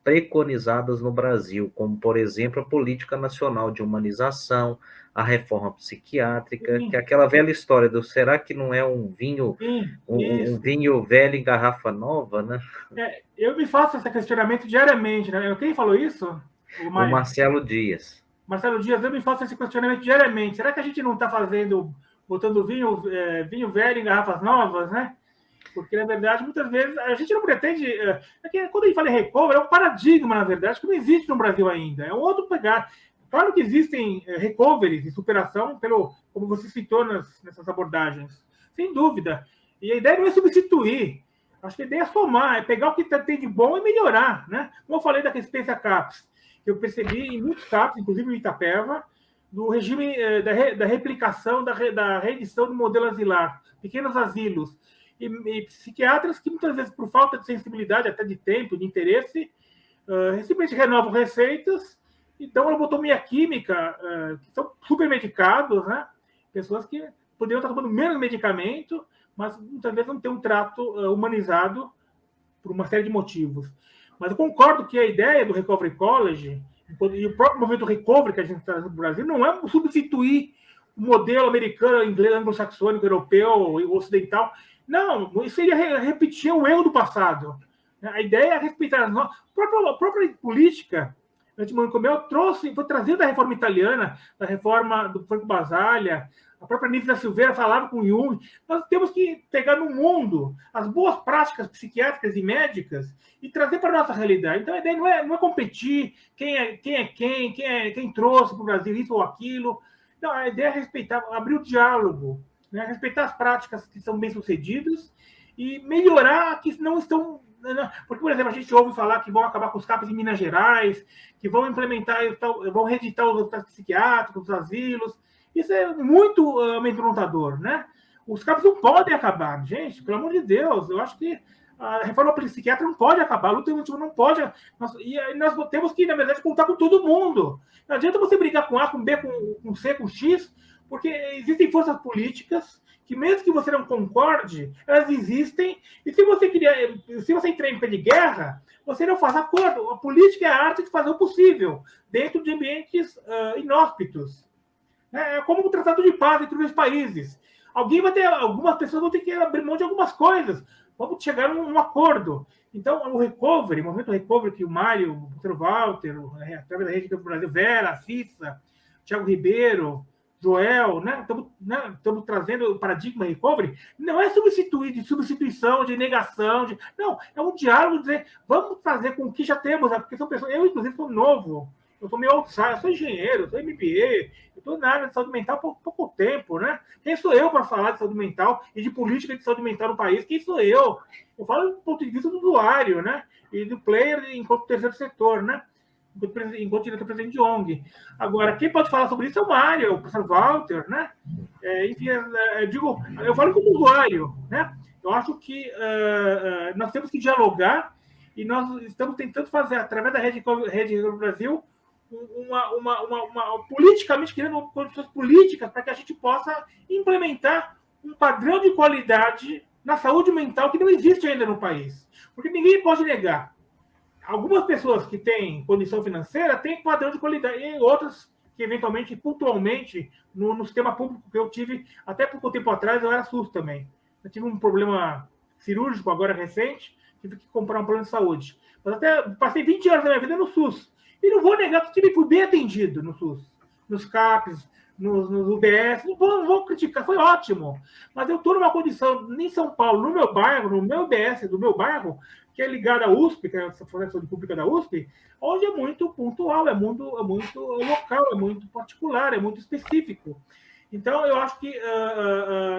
preconizadas no Brasil, como, por exemplo, a política nacional de humanização, a reforma psiquiátrica, que é aquela velha história do será que não é um vinho, um vinho velho em garrafa nova, né? Eu me faço esse questionamento diariamente, né? Quem falou isso? O Marcelo Dias. Marcelo Dias, eu me faço esse questionamento diariamente. Será que a gente não está botando vinho velho em garrafas novas, né? Porque, na verdade, muitas vezes a gente não pretende. Quando a gente fala em recovery, é um paradigma, na verdade, que não existe no Brasil ainda. É um outro pegar. Claro que existem recoveries e superação, como você citou nessas abordagens, sem dúvida. E a ideia não é substituir. Acho que a ideia é somar, é pegar o que tem de bom e melhorar, né? Como eu falei da Respeita CAPES, que eu percebi em muitos CAPES, inclusive em Itapeva, do regime da replicação, da reedição do modelo asilar, pequenos asilos, e psiquiatras que muitas vezes, por falta de sensibilidade, até de tempo, de interesse, simplesmente renovam receitas, então a lobotomia química, que são supermedicados, né? Pessoas que poderiam estar tomando menos medicamento, mas muitas vezes não tem um trato humanizado por uma série de motivos. Mas eu concordo que a ideia do Recovery College e o próprio movimento recovery que a gente traz no Brasil não é substituir o modelo americano, inglês, anglo-saxônico, europeu, ocidental. Não, isso seria repetir o erro do passado. A ideia é respeitar a própria política antimanicomial foi trazida da reforma italiana, da reforma do Franco Basaglia. A própria Nízia Silveira falava com Jung. Nós temos que pegar no mundo as boas práticas psiquiátricas e médicas e trazer para a nossa realidade. Então, a ideia não é competir quem trouxe para o Brasil isso ou aquilo. Não, a ideia é respeitar, abrir o diálogo, né? Respeitar as práticas que são bem-sucedidas e melhorar que não estão... Porque, por exemplo, a gente ouve falar que vão acabar com os CAPs em Minas Gerais, que vão implementar, vão reeditar os hospitais psiquiátricos, os asilos. Isso é muito amedrontador, né? Os CAPs não podem acabar, gente, pelo amor de Deus. Eu acho que a reforma psiquiátrica não pode acabar, a luta não pode. Nós temos que, na verdade, contar com todo mundo. Não adianta você brigar com A, com B, com C, com X, porque existem forças políticas que, mesmo que você não concorde, elas existem. E se você entrar em pé de guerra, você não faz acordo. A política é a arte de fazer o possível dentro de ambientes inóspitos. É como um tratado de paz entre os países. Algumas pessoas vão ter que abrir mão de algumas coisas. Vamos chegar num acordo. Então, o movimento recovery, que o Mário, o Dr. Walter, através da Rede do Brasil, Vera, Cissa, Thiago Ribeiro, Joel, né? Estamos trazendo o paradigma recovery, não é substituição, de negação. Não, é um diálogo de dizer, vamos fazer com o que já temos, porque são pessoas, eu, inclusive, sou novo. Eu sou meio outsider, eu sou engenheiro, eu sou MBA, eu estou na área de saúde mental há pouco tempo, né? Quem sou eu para falar de saúde mental e de política de saúde mental no país? Quem sou eu? Eu falo do ponto de vista do usuário, né? E do player enquanto terceiro setor, né? Enquanto diretor-presidente de ONG. Agora, quem pode falar sobre isso é o Mário, o professor Walter, né? Enfim, eu falo como usuário, né? Eu acho que nós temos que dialogar e nós estamos tentando fazer, através da Rede do Brasil, politicamente, criando condições políticas para que a gente possa implementar um padrão de qualidade na saúde mental que não existe ainda no país. Porque ninguém pode negar. Algumas pessoas que têm condição financeira têm padrão de qualidade, e outras que, eventualmente, pontualmente, no sistema público que eu tive, até pouco tempo atrás, eu era SUS também. Eu tive um problema cirúrgico agora recente, tive que comprar um plano de saúde. Mas até passei 20 anos da minha vida no SUS. E não vou negar que fui bem atendido no SUS, nos CAPs, nos UBS, não vou criticar, foi ótimo. Mas eu estou numa condição, em São Paulo, no meu bairro, no meu UBS do meu bairro, que é ligado à USP, que é a Fundação Pública da USP, onde é muito pontual, é muito local, é muito particular, é muito específico. Então, eu acho que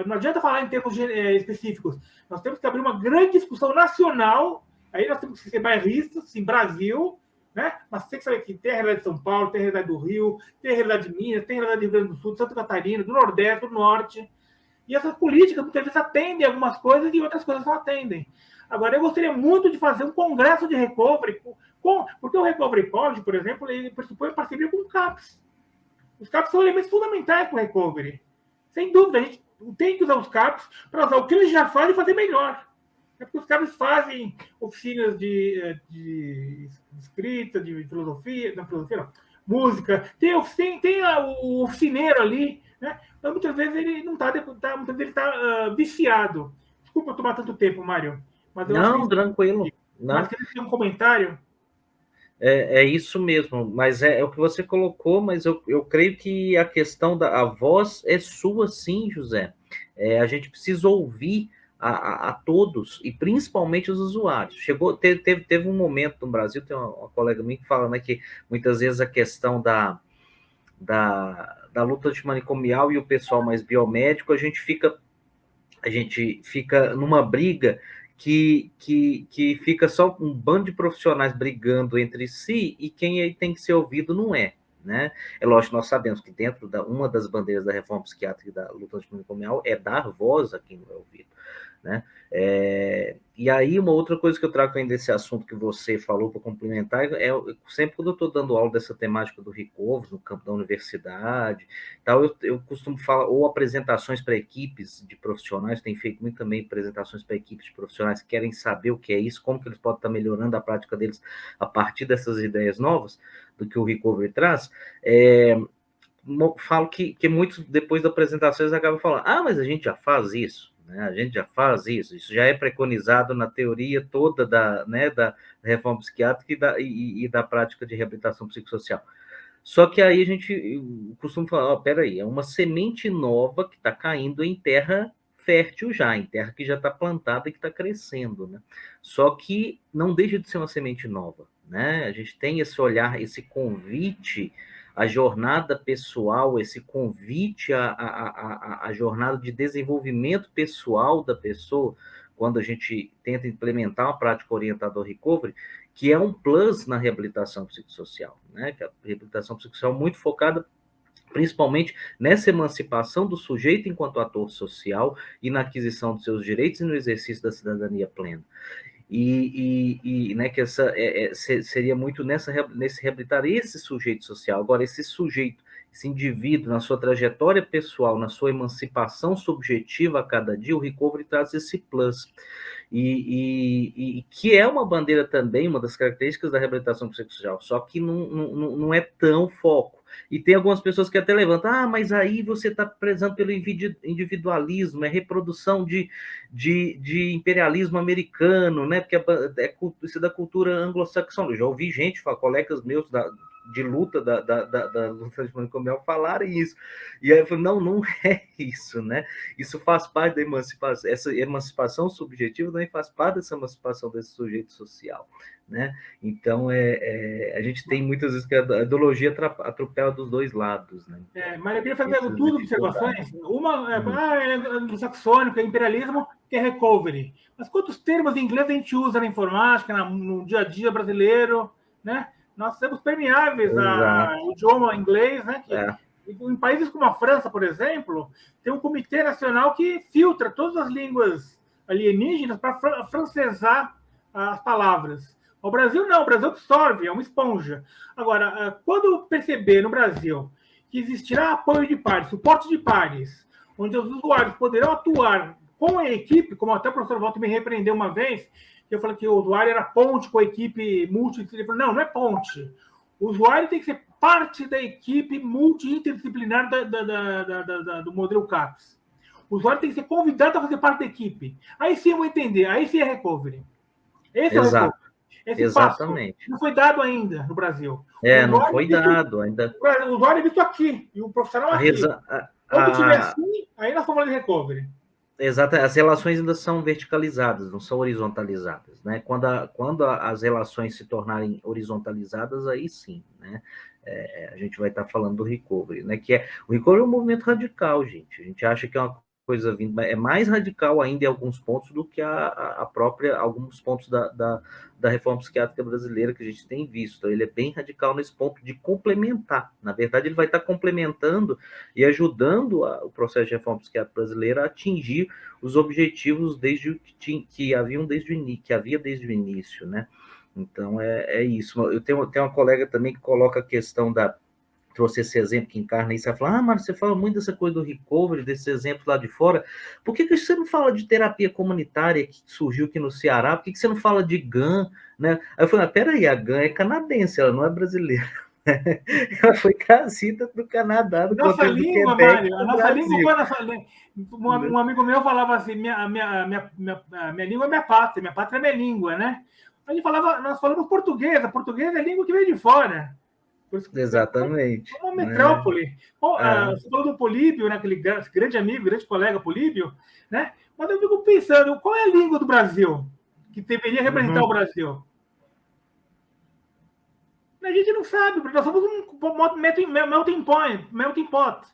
não adianta falar em termos específicos. Nós temos que abrir uma grande discussão nacional, aí nós temos que ser bairristas, em Brasil, né? Mas tem que saber que tem a realidade de São Paulo, tem a realidade do Rio, tem a realidade de Minas, tem a realidade do Rio Grande do Sul, de Santa Catarina, do Nordeste, do Norte. E essas políticas, muitas vezes, atendem algumas coisas e outras coisas não atendem. Agora, eu gostaria muito de fazer um congresso de recovery, porque o Recovery College, por exemplo, ele pressupõe parceria com o CAPS. Os CAPS são elementos fundamentais para o recovery. Sem dúvida, a gente tem que usar os CAPS para usar o que eles já fazem e fazer melhor. É porque os CAPS fazem oficinas de escrita, de filosofia, não, música, tem o oficineiro ali, né? Mas muitas vezes ele não está viciado. Desculpa eu tomar tanto tempo, Mário. Mas eu não, tranquilo. Mas queria ter um comentário. É isso mesmo, mas é o que você colocou, mas eu creio que a questão a voz é sua, sim, José. A gente precisa ouvir a todos, e principalmente os usuários. Teve um momento no Brasil, tem uma colega minha que fala, né, que muitas vezes a questão da luta antimanicomial e o pessoal mais biomédico, a gente fica numa briga que fica só um bando de profissionais brigando entre si, e quem aí tem que ser ouvido não é, né? É lógico, nós sabemos que dentro uma das bandeiras da reforma psiquiátrica e da luta antimanicomial é dar voz a quem não é ouvido, né? E aí, uma outra coisa que eu trago ainda desse assunto que você falou para complementar, sempre quando eu estou dando aula dessa temática do recovery no campo da universidade, tal, eu costumo falar, ou apresentações para equipes de profissionais, tem feito muito também apresentações para equipes de profissionais que querem saber o que é isso, como que eles podem estar melhorando a prática deles a partir dessas ideias novas, do que o recovery traz. Falo que muitos, depois da apresentação, eles acabam falando, mas a gente já faz isso, né? A gente já faz isso já é preconizado na teoria toda da reforma psiquiátrica e da prática de reabilitação psicossocial. Só que aí a gente costuma falar, peraí, é uma semente nova que está caindo em terra fértil já, em terra que já está plantada e que está crescendo, né? Só que não deixa de ser uma semente nova, né? A gente tem esse olhar, esse convite à jornada pessoal, esse convite à jornada de desenvolvimento pessoal da pessoa, quando a gente tenta implementar uma prática orientada ao recovery, que é um plus na reabilitação psicossocial, né? Que a reabilitação psicossocial é muito focada principalmente nessa emancipação do sujeito enquanto ator social e na aquisição dos seus direitos e no exercício da cidadania plena. Né, que seria muito nesse reabilitar esse sujeito social. Agora, esse sujeito, esse indivíduo, na sua trajetória pessoal, na sua emancipação subjetiva a cada dia, o recovery traz esse plus. E que é uma bandeira também, uma das características da reabilitação psicossocial, só que não é tão foco. E tem algumas pessoas que até levantam, mas aí você está prezando pelo individualismo, é reprodução de imperialismo americano, né? Porque isso é da cultura anglo-saxônica. Eu já ouvi gente, colegas meus de luta da luta antimanicomial falarem isso. E aí eu falei, não é isso, né? Isso faz parte da emancipação, essa emancipação subjetiva também faz parte dessa emancipação desse sujeito social, né? Então, a gente tem muitas vezes que a ideologia atropela dos dois lados, né? Mas eu queria fazer duas observações. Uma é anglo-saxônico, é imperialismo, que é recovery. Mas quantos termos em inglês a gente usa na informática, no dia a dia brasileiro, né? Nós somos permeáveis ao idioma inglês, né? Em países como a França, por exemplo, tem um comitê nacional que filtra todas as línguas alienígenas para francesar as palavras. O Brasil não, o Brasil absorve, é uma esponja. Agora, quando perceber no Brasil que existirá apoio de pares, suporte de pares, onde os usuários poderão atuar com a equipe, como até o professor Walter me repreendeu uma vez, que eu falei que o usuário era ponte com a equipe multidisciplinar. Não é ponte. O usuário tem que ser parte da equipe multi-interdisciplinar do modelo CAPS. O usuário tem que ser convidado a fazer parte da equipe. Aí sim eu vou entender, aí sim é recovery. Esse é o recovery. Esse Exatamente. Passo não foi dado ainda no Brasil. Não foi dado ainda. O usuário é visto aqui, e o profissional aqui. Quando tiver assim, aí nós estamos falando de recovery. Exato, as relações ainda são verticalizadas, não são horizontalizadas, né? Quando as relações se tornarem horizontalizadas, aí sim, né? A gente vai estar falando do recovery, né? O recovery é um movimento radical, gente. A gente acha que é uma coisa vindo, é mais radical ainda em alguns pontos do que a própria, alguns pontos da reforma psiquiátrica brasileira que a gente tem visto. Então, ele é bem radical nesse ponto de complementar. Na verdade, ele vai estar complementando e ajudando o processo de reforma psiquiátrica brasileira a atingir os objetivos que havia desde o início, né? Então, é isso. Eu tenho uma colega também que coloca a questão trouxe esse exemplo que encarna isso, ela fala, Mário, você fala muito dessa coisa do recovery, desses exemplos lá de fora, por que você não fala de terapia comunitária que surgiu aqui no Ceará? Por que você não fala de GAN? Né? Aí eu falei, peraí, a GAN é canadense, ela não é brasileira. Ela foi trazida do Canadá, do nossa língua, Quebec, Mário, a nossa língua foi nossa língua. Um amigo meu falava assim, minha língua é minha pátria é minha língua, né? nós falamos português, a portuguesa é a língua que veio de fora. Exatamente. Uma metrópole. Você falou do Políbio, né, aquele grande amigo, grande colega Políbio, né? Mas eu fico pensando, qual é a língua do Brasil que deveria representar o Brasil? A gente não sabe, porque nós somos um melting pot.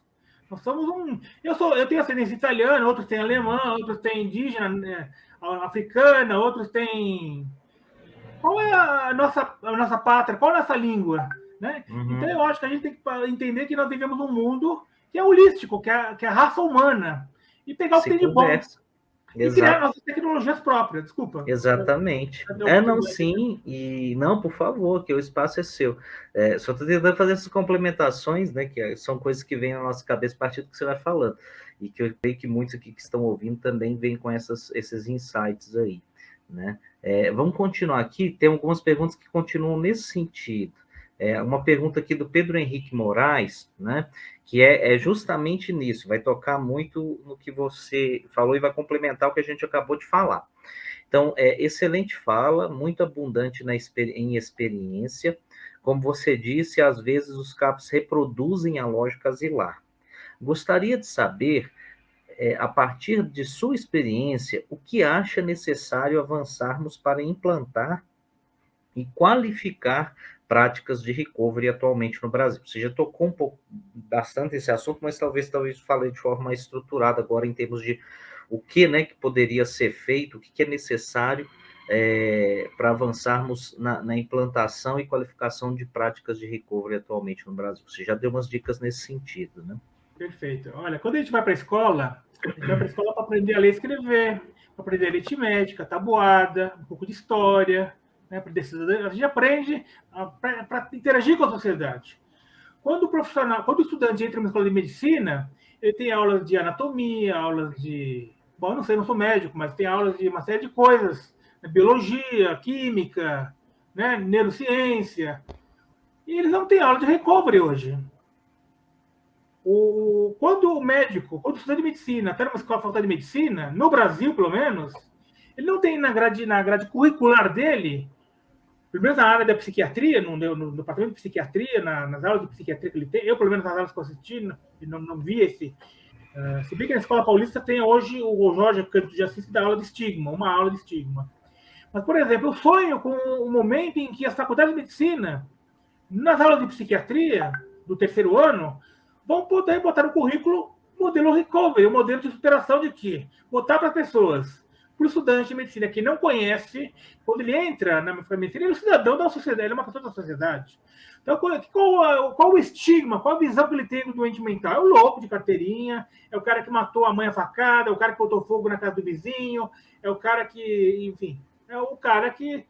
Nós somos um. Eu tenho ascendência italiana, outros têm alemã, outros têm indígena, né, africana, outros têm. Qual é a nossa pátria? Qual é a nossa língua? Né? Então, eu acho que a gente tem que entender que nós vivemos num mundo que é holístico, que é a raça humana, e pegar o que tem de bom. E criar nossas tecnologias próprias, desculpa. Exatamente. Não, sim, e não, por favor, que o espaço é seu. Só estou tentando fazer essas complementações, né, que são coisas que vêm na nossa cabeça a partir do que você vai falando, e que eu creio que muitos aqui que estão ouvindo também vêm com esses insights aí, né? Vamos continuar aqui, tem algumas perguntas que continuam nesse sentido. Uma pergunta aqui do Pedro Henrique Moraes, né, que é justamente nisso, vai tocar muito no que você falou e vai complementar o que a gente acabou de falar. Então, excelente fala, muito abundante em experiência. Como você disse, às vezes os CAPs reproduzem a lógica asilar. Gostaria de saber, a partir de sua experiência, o que acha necessário avançarmos para implantar e qualificar práticas de recovery atualmente no Brasil. Você já tocou bastante esse assunto, mas talvez falei de forma mais estruturada agora em termos de o que, né, que poderia ser feito, o que é necessário para avançarmos na implantação e qualificação de práticas de recovery atualmente no Brasil. Você já deu umas dicas nesse sentido, né? Perfeito. Olha, quando a gente vai para a escola para aprender a ler e escrever, para aprender aritmética, tabuada, um pouco de história, né, a gente aprende para interagir com a sociedade. Quando o estudante entra numa escola de medicina, ele tem aulas de anatomia, aulas de... Bom, eu não sou médico, mas tem aulas de uma série de coisas, né, biologia, química, né, neurociência. E eles não têm aula de recovery hoje. Quando o estudante de medicina está numa escola faculdade de medicina, no Brasil, pelo menos, ele não tem na grade curricular dele, pelo menos na área da psiquiatria, no departamento de psiquiatria, nas aulas de psiquiatria que ele tem, eu, pelo menos nas aulas que eu assisti, não vi esse. Se bem que na Escola Paulista tem hoje o Jorge Canto de Assis que dá aula de estigma, uma aula de estigma. Mas, por exemplo, eu sonho com o momento em que as faculdades de medicina, nas aulas de psiquiatria, do terceiro ano, vão poder botar no currículo o modelo recovery, o modelo de superação de quê? Botar para as pessoas. Para o estudante de medicina que não conhece, quando ele entra na medicina, ele é um cidadão da sociedade, ele é uma pessoa da sociedade. Então, qual o estigma, qual a visão que ele tem do doente mental? É o louco de carteirinha, é o cara que matou a mãe a facada, é o cara que botou fogo na casa do vizinho, é o cara que, enfim, é o cara que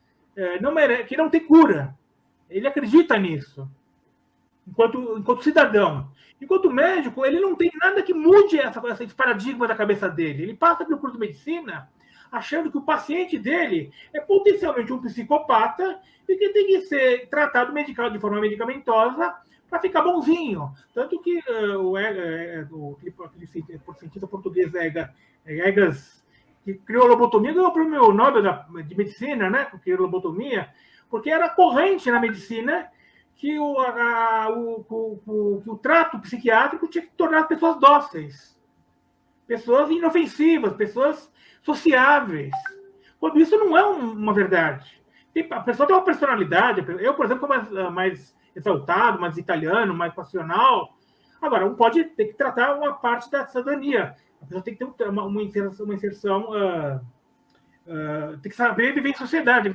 que não tem cura. Ele acredita nisso, enquanto cidadão. Enquanto médico, ele não tem nada que mude esse paradigma da cabeça dele. Ele passa pelo curso de medicina achando que o paciente dele é potencialmente um psicopata e que tem que ser tratado de forma medicamentosa para ficar bonzinho. Tanto que aquele cientista português Egas, que criou a lobotomia, ganhou o prêmio Nobel de Medicina, né? Que criou a lobotomia, porque era corrente na medicina que o trato psiquiátrico tinha que tornar as pessoas dóceis, pessoas inofensivas, pessoas sociáveis. Quando isso não é uma verdade. A pessoa tem uma personalidade. Eu, por exemplo, sou mais exaltado, mais italiano, mais passional. Agora, um pode ter que tratar uma parte da cidadania. A pessoa tem que ter uma inserção tem que saber viver em sociedade.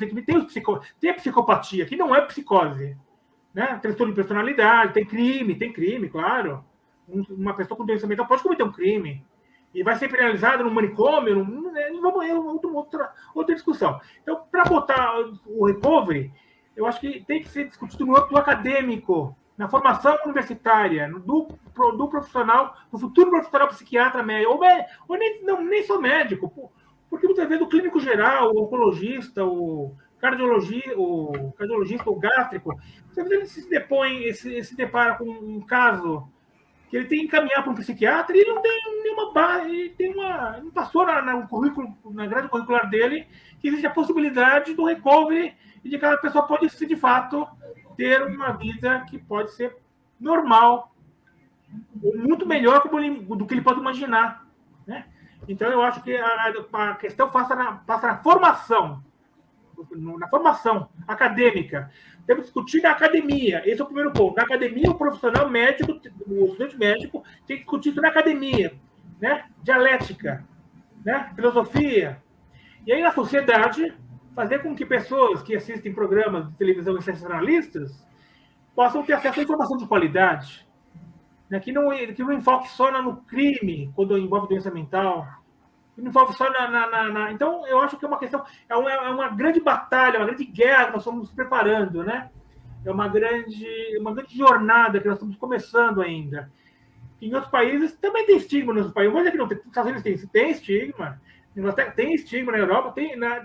Tem a psicopatia, que não é psicose. Né? Transtorno de personalidade, tem crime, claro. Uma pessoa com doença mental pode cometer um crime e vai ser penalizado no manicômio, outra discussão. Então, para botar o recovery, eu acho que tem que ser discutido no âmbito acadêmico, na formação universitária, do profissional, do futuro profissional psiquiatra médico, ou nem só médico, porque muitas vezes o clínico geral, o oncologista, o cardiologista, o gástrico, muitas vezes ele se depara com um caso que ele tem que encaminhar para um psiquiatra e ele não tem nenhuma base, não passou na grade curricular dele que existe a possibilidade do recovery e de que aquela pessoa pode, de fato, ter uma vida que pode ser normal, ou muito melhor do que ele pode imaginar, né? Então, eu acho que a questão passa na formação, acadêmica. Temos que discutir na academia. Esse é o primeiro ponto. Na academia, o profissional médico, o estudante médico, tem que discutir isso na academia, né? Dialética, né? Filosofia. E aí, na sociedade, fazer com que pessoas que assistem programas de televisão sensacionalistas possam ter acesso à informação de qualidade, né? Que não enfoque só no crime, quando envolve doença mental, que não envolve só Então, eu acho que é uma questão, é uma grande batalha, uma grande guerra que nós estamos nos preparando, né? É uma grande jornada que nós estamos começando ainda. Em outros países também tem estigma, nos países, mas é que não tem. Nos Estados Unidos tem estigma, tem estigma, na Europa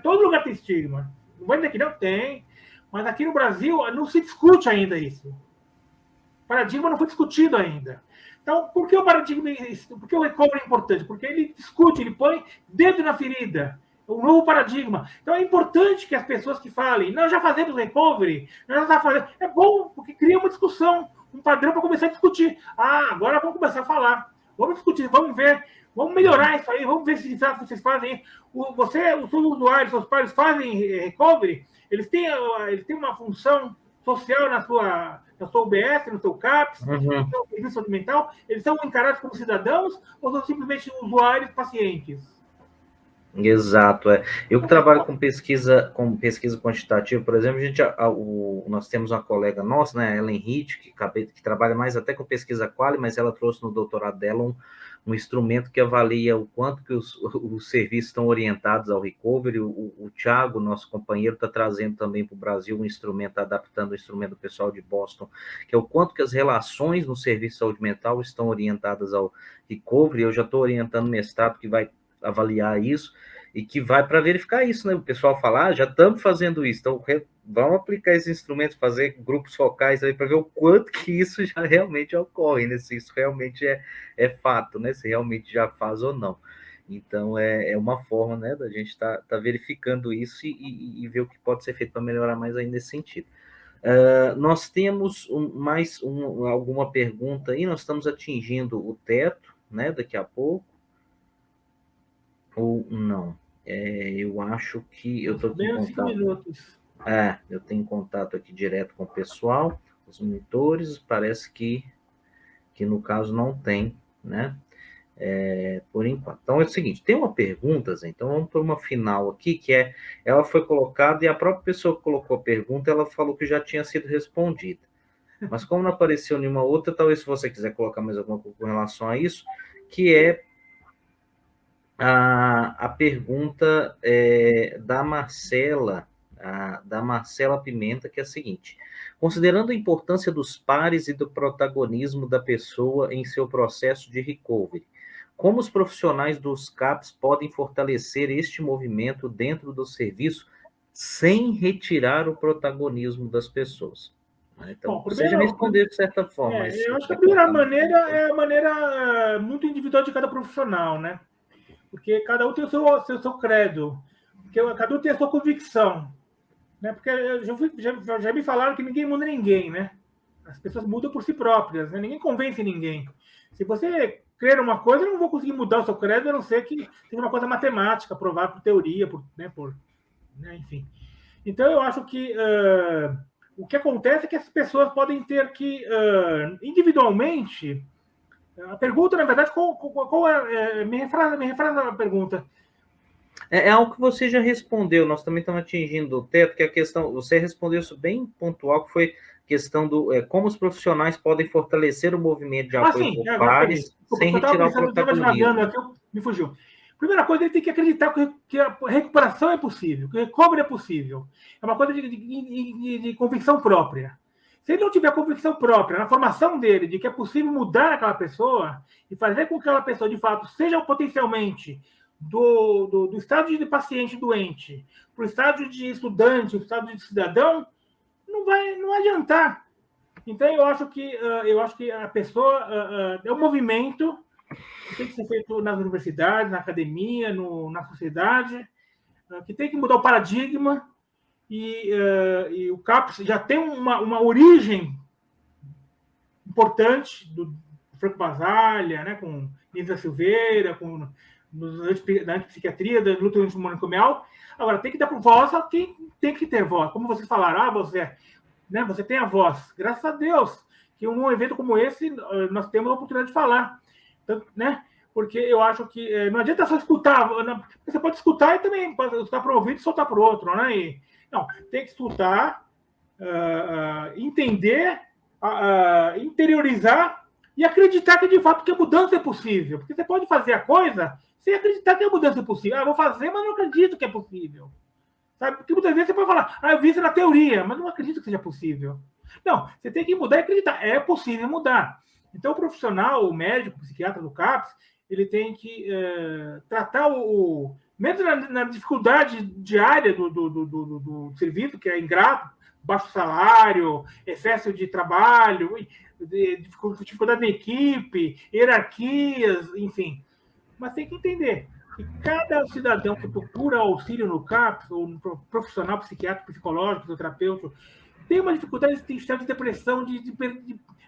todo lugar tem estigma. Não vai dizer que não tem, mas aqui no Brasil não se discute ainda isso. O paradigma não foi discutido ainda. Então, por que o paradigma, por que o recovery é importante? Porque ele discute, ele põe dedo na ferida, um novo paradigma. Então, é importante que as pessoas que falem, nós já fazemos recovery, nós já estamos fazendo. É bom, porque cria uma discussão, um padrão para começar a discutir. Agora vamos começar a falar. Vamos discutir, vamos ver, vamos melhorar isso aí, vamos ver se vocês fazem. Os seus usuários, seus pais fazem recovery, eles têm uma função social na sua UBS, no seu CAPS, no seu serviço alimentar, eles são encarados como cidadãos ou são simplesmente usuários, pacientes? Exato. Eu que trabalho com pesquisa quantitativa, por exemplo, nós temos uma colega nossa, né, Ellen Hitt, que trabalha mais até com pesquisa quali, mas ela trouxe no doutorado dela um instrumento que avalia o quanto que os serviços estão orientados ao recovery. O Thiago, nosso companheiro, está trazendo também para o Brasil um instrumento, adaptando o instrumento do pessoal de Boston, que é o quanto que as relações no serviço de saúde mental estão orientadas ao recovery. Eu já estou orientando o mestrado que vai avaliar isso e que vai para verificar isso, né? O pessoal fala, já estamos fazendo isso, então vamos aplicar esses instrumentos, fazer grupos focais aí para ver o quanto que isso já realmente ocorre, né? Se isso realmente é fato, né? Se realmente já faz ou não. Então, é uma forma, né, da gente tá verificando isso e ver o que pode ser feito para melhorar mais ainda nesse sentido. Nós temos alguma pergunta aí, nós estamos atingindo o teto, né, daqui a pouco, ou não? Eu acho que eu estou em contato. 5 minutos. Eu tenho contato aqui direto com o pessoal, os monitores, parece que no caso não tem, né? Por enquanto. Então é o seguinte, tem uma pergunta, então vamos para uma final aqui, que ela foi colocada e a própria pessoa que colocou a pergunta, ela falou que já tinha sido respondida. Mas como não apareceu nenhuma outra, talvez se você quiser colocar mais alguma coisa com relação a isso, que é a pergunta da Marcela Pimenta, que é a seguinte: considerando a importância dos pares e do protagonismo da pessoa em seu processo de recovery, como os profissionais dos CAPs podem fortalecer este movimento dentro do serviço sem retirar o protagonismo das pessoas? Então, você já respondeu de certa forma. Eu acho que a primeira maneira é a maneira muito individual de cada profissional, né? Porque cada um tem o seu credo, porque cada um tem a sua convicção, né? Porque já me falaram que ninguém muda ninguém, né? As pessoas mudam por si próprias, né? Ninguém convence ninguém. Se você crer uma coisa, eu não vou conseguir mudar o seu credo, a não ser que seja uma coisa matemática, provar por teoria, enfim. Então, eu acho que o que acontece é que as pessoas podem ter que, individualmente. A pergunta, na verdade, qual é? Me refrasa a pergunta. É algo que você já respondeu, nós também estamos atingindo o teto, que é a questão, você respondeu isso bem pontual, que foi a questão do como os profissionais podem fortalecer o movimento de apoio por pares sem retirar o protagonismo. Aqui, me fugiu. Primeira coisa, ele tem que acreditar que a recuperação é possível, que o recovery é possível. É uma coisa de convicção própria. Se ele não tiver convicção própria na formação dele de que é possível mudar aquela pessoa e fazer com que aquela pessoa, de fato, seja potencialmente do estado de paciente doente para o estado de estudante, o estado de cidadão, não vai adiantar. Então, eu acho que a pessoa é um movimento que tem que ser feito nas universidades, na academia, na sociedade, que tem que mudar o paradigma, e o CAPES já tem uma origem importante do Franco Basaglia, né, com Nisa Silveira, na antipsiquiatria, da luta antimanicomial. Agora, tem que dar voz a quem tem que ter voz. Como vocês falaram, você tem a voz. Graças a Deus que um evento como esse nós temos a oportunidade de falar. Então, né? Porque eu acho que não adianta só escutar. Você pode escutar e também pode escutar para o ouvido e soltar para o outro. Né? Não, tem que escutar, entender, interiorizar e acreditar que, de fato, que a mudança é possível. Porque você pode fazer a coisa sem acreditar que a mudança é possível. Eu vou fazer, mas não acredito que é possível. Sabe? Porque muitas vezes você pode falar, eu vi isso na teoria, mas não acredito que seja possível. Não, você tem que mudar e acreditar. É possível mudar. Então, o profissional, o médico, o psiquiatra do CAPES, ele tem que tratar mesmo na dificuldade diária do serviço, que é ingrato, baixo salário, excesso de trabalho, dificuldade na equipe, hierarquias, enfim. Mas tem que entender que cada cidadão que procura auxílio no CAPES, ou no profissional psiquiátrico, psicológico, fisioterapeuta, tem uma dificuldade existencial de depressão,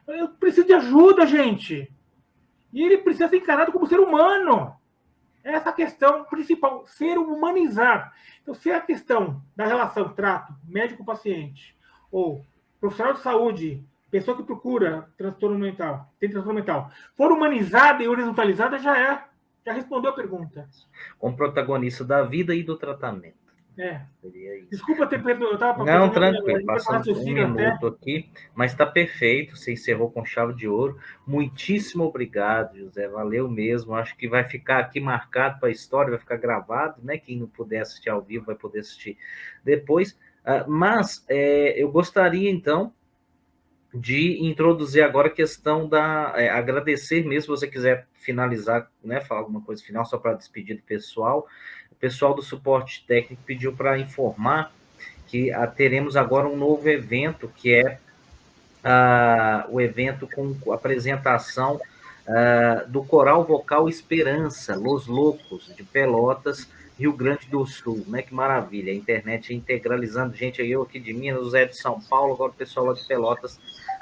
eu preciso de ajuda, gente. E ele precisa ser encarado como ser humano. Essa é a questão principal, ser humanizado. Então, se a questão da relação trato médico-paciente ou profissional de saúde, pessoa que procura transtorno mental, for humanizada e horizontalizada, já respondeu a pergunta. Como protagonista da vida e do tratamento. Seria isso. Desculpa ter perdido. Não, tranquilo, passamos um minuto aqui, mas está perfeito, você encerrou com chave de ouro. Muitíssimo obrigado, José, valeu mesmo. Acho que vai ficar aqui marcado para a história, vai ficar gravado, né? Quem não puder assistir ao vivo vai poder assistir depois. Mas eu gostaria, então, de introduzir agora a questão agradecer mesmo, se você quiser finalizar, né, falar alguma coisa final, só para despedir do pessoal. O pessoal do suporte técnico pediu para informar que teremos agora um novo evento, que é o evento com a apresentação do Coral Vocal Esperança, Los Loucos, de Pelotas, Rio Grande do Sul, né? Que maravilha, a internet integralizando gente, eu aqui de Minas, o Zé de São Paulo, agora o pessoal lá de Pelotas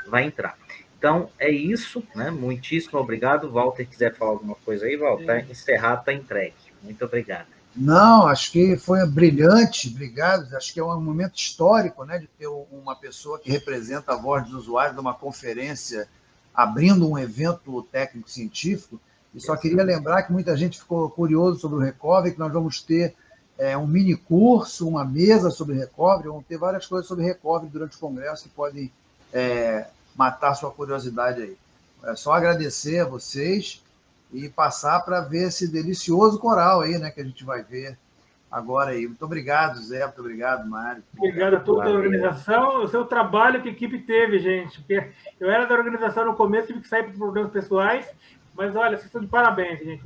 vai entrar. Então, é isso, né? Muitíssimo obrigado. Walter, quiser falar alguma coisa aí, Walter, encerrado, está entregue. Muito obrigado. Não, acho que foi brilhante, obrigado. Acho que é um momento histórico, né, de ter uma pessoa que representa a voz dos usuários numa conferência, abrindo um evento técnico-científico. E só queria lembrar que muita gente ficou curioso sobre o Recovery, que nós vamos ter um mini curso, uma mesa sobre Recovery, vamos ter várias coisas sobre Recovery durante o congresso que podem matar sua curiosidade aí. É só agradecer a vocês e passar para ver esse delicioso coral aí, né, que a gente vai ver agora aí. Muito obrigado, Zé, muito obrigado, Mário. Obrigado a toda a organização, o seu trabalho que a equipe teve, gente, porque eu era da organização no começo, tive que sair por problemas pessoais, mas olha, vocês estão de parabéns, gente,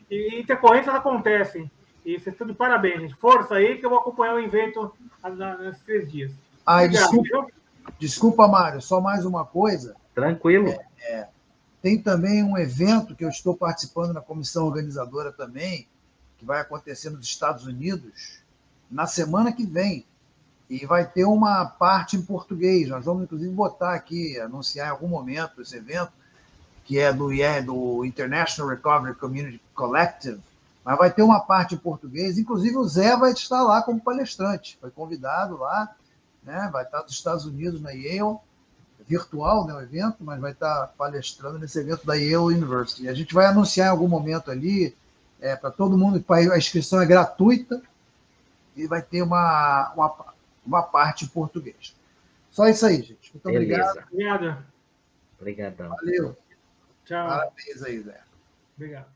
e intercorrências acontecem, e vocês estão de parabéns, gente, força aí que eu vou acompanhar o evento nesses 3 dias. Desculpa, Mário, só mais uma coisa. Tranquilo. Tem também um evento que eu estou participando na comissão organizadora também, que vai acontecer nos Estados Unidos na semana que vem. E vai ter uma parte em português. Nós vamos, inclusive, botar aqui, anunciar em algum momento esse evento, que é do International Recovery Community Collective, mas vai ter uma parte em português. Inclusive, o Zé vai estar lá como palestrante. Foi convidado lá, né? Vai estar nos Estados Unidos, na Yale, virtual, né, o evento, mas vai estar palestrando nesse evento da Yale University. A gente vai anunciar em algum momento ali, para todo mundo, a inscrição é gratuita e vai ter uma parte em português. Só isso aí, gente. Muito obrigado. Obrigadão. Valeu. Tchau. Parabéns aí, Zé. Obrigado.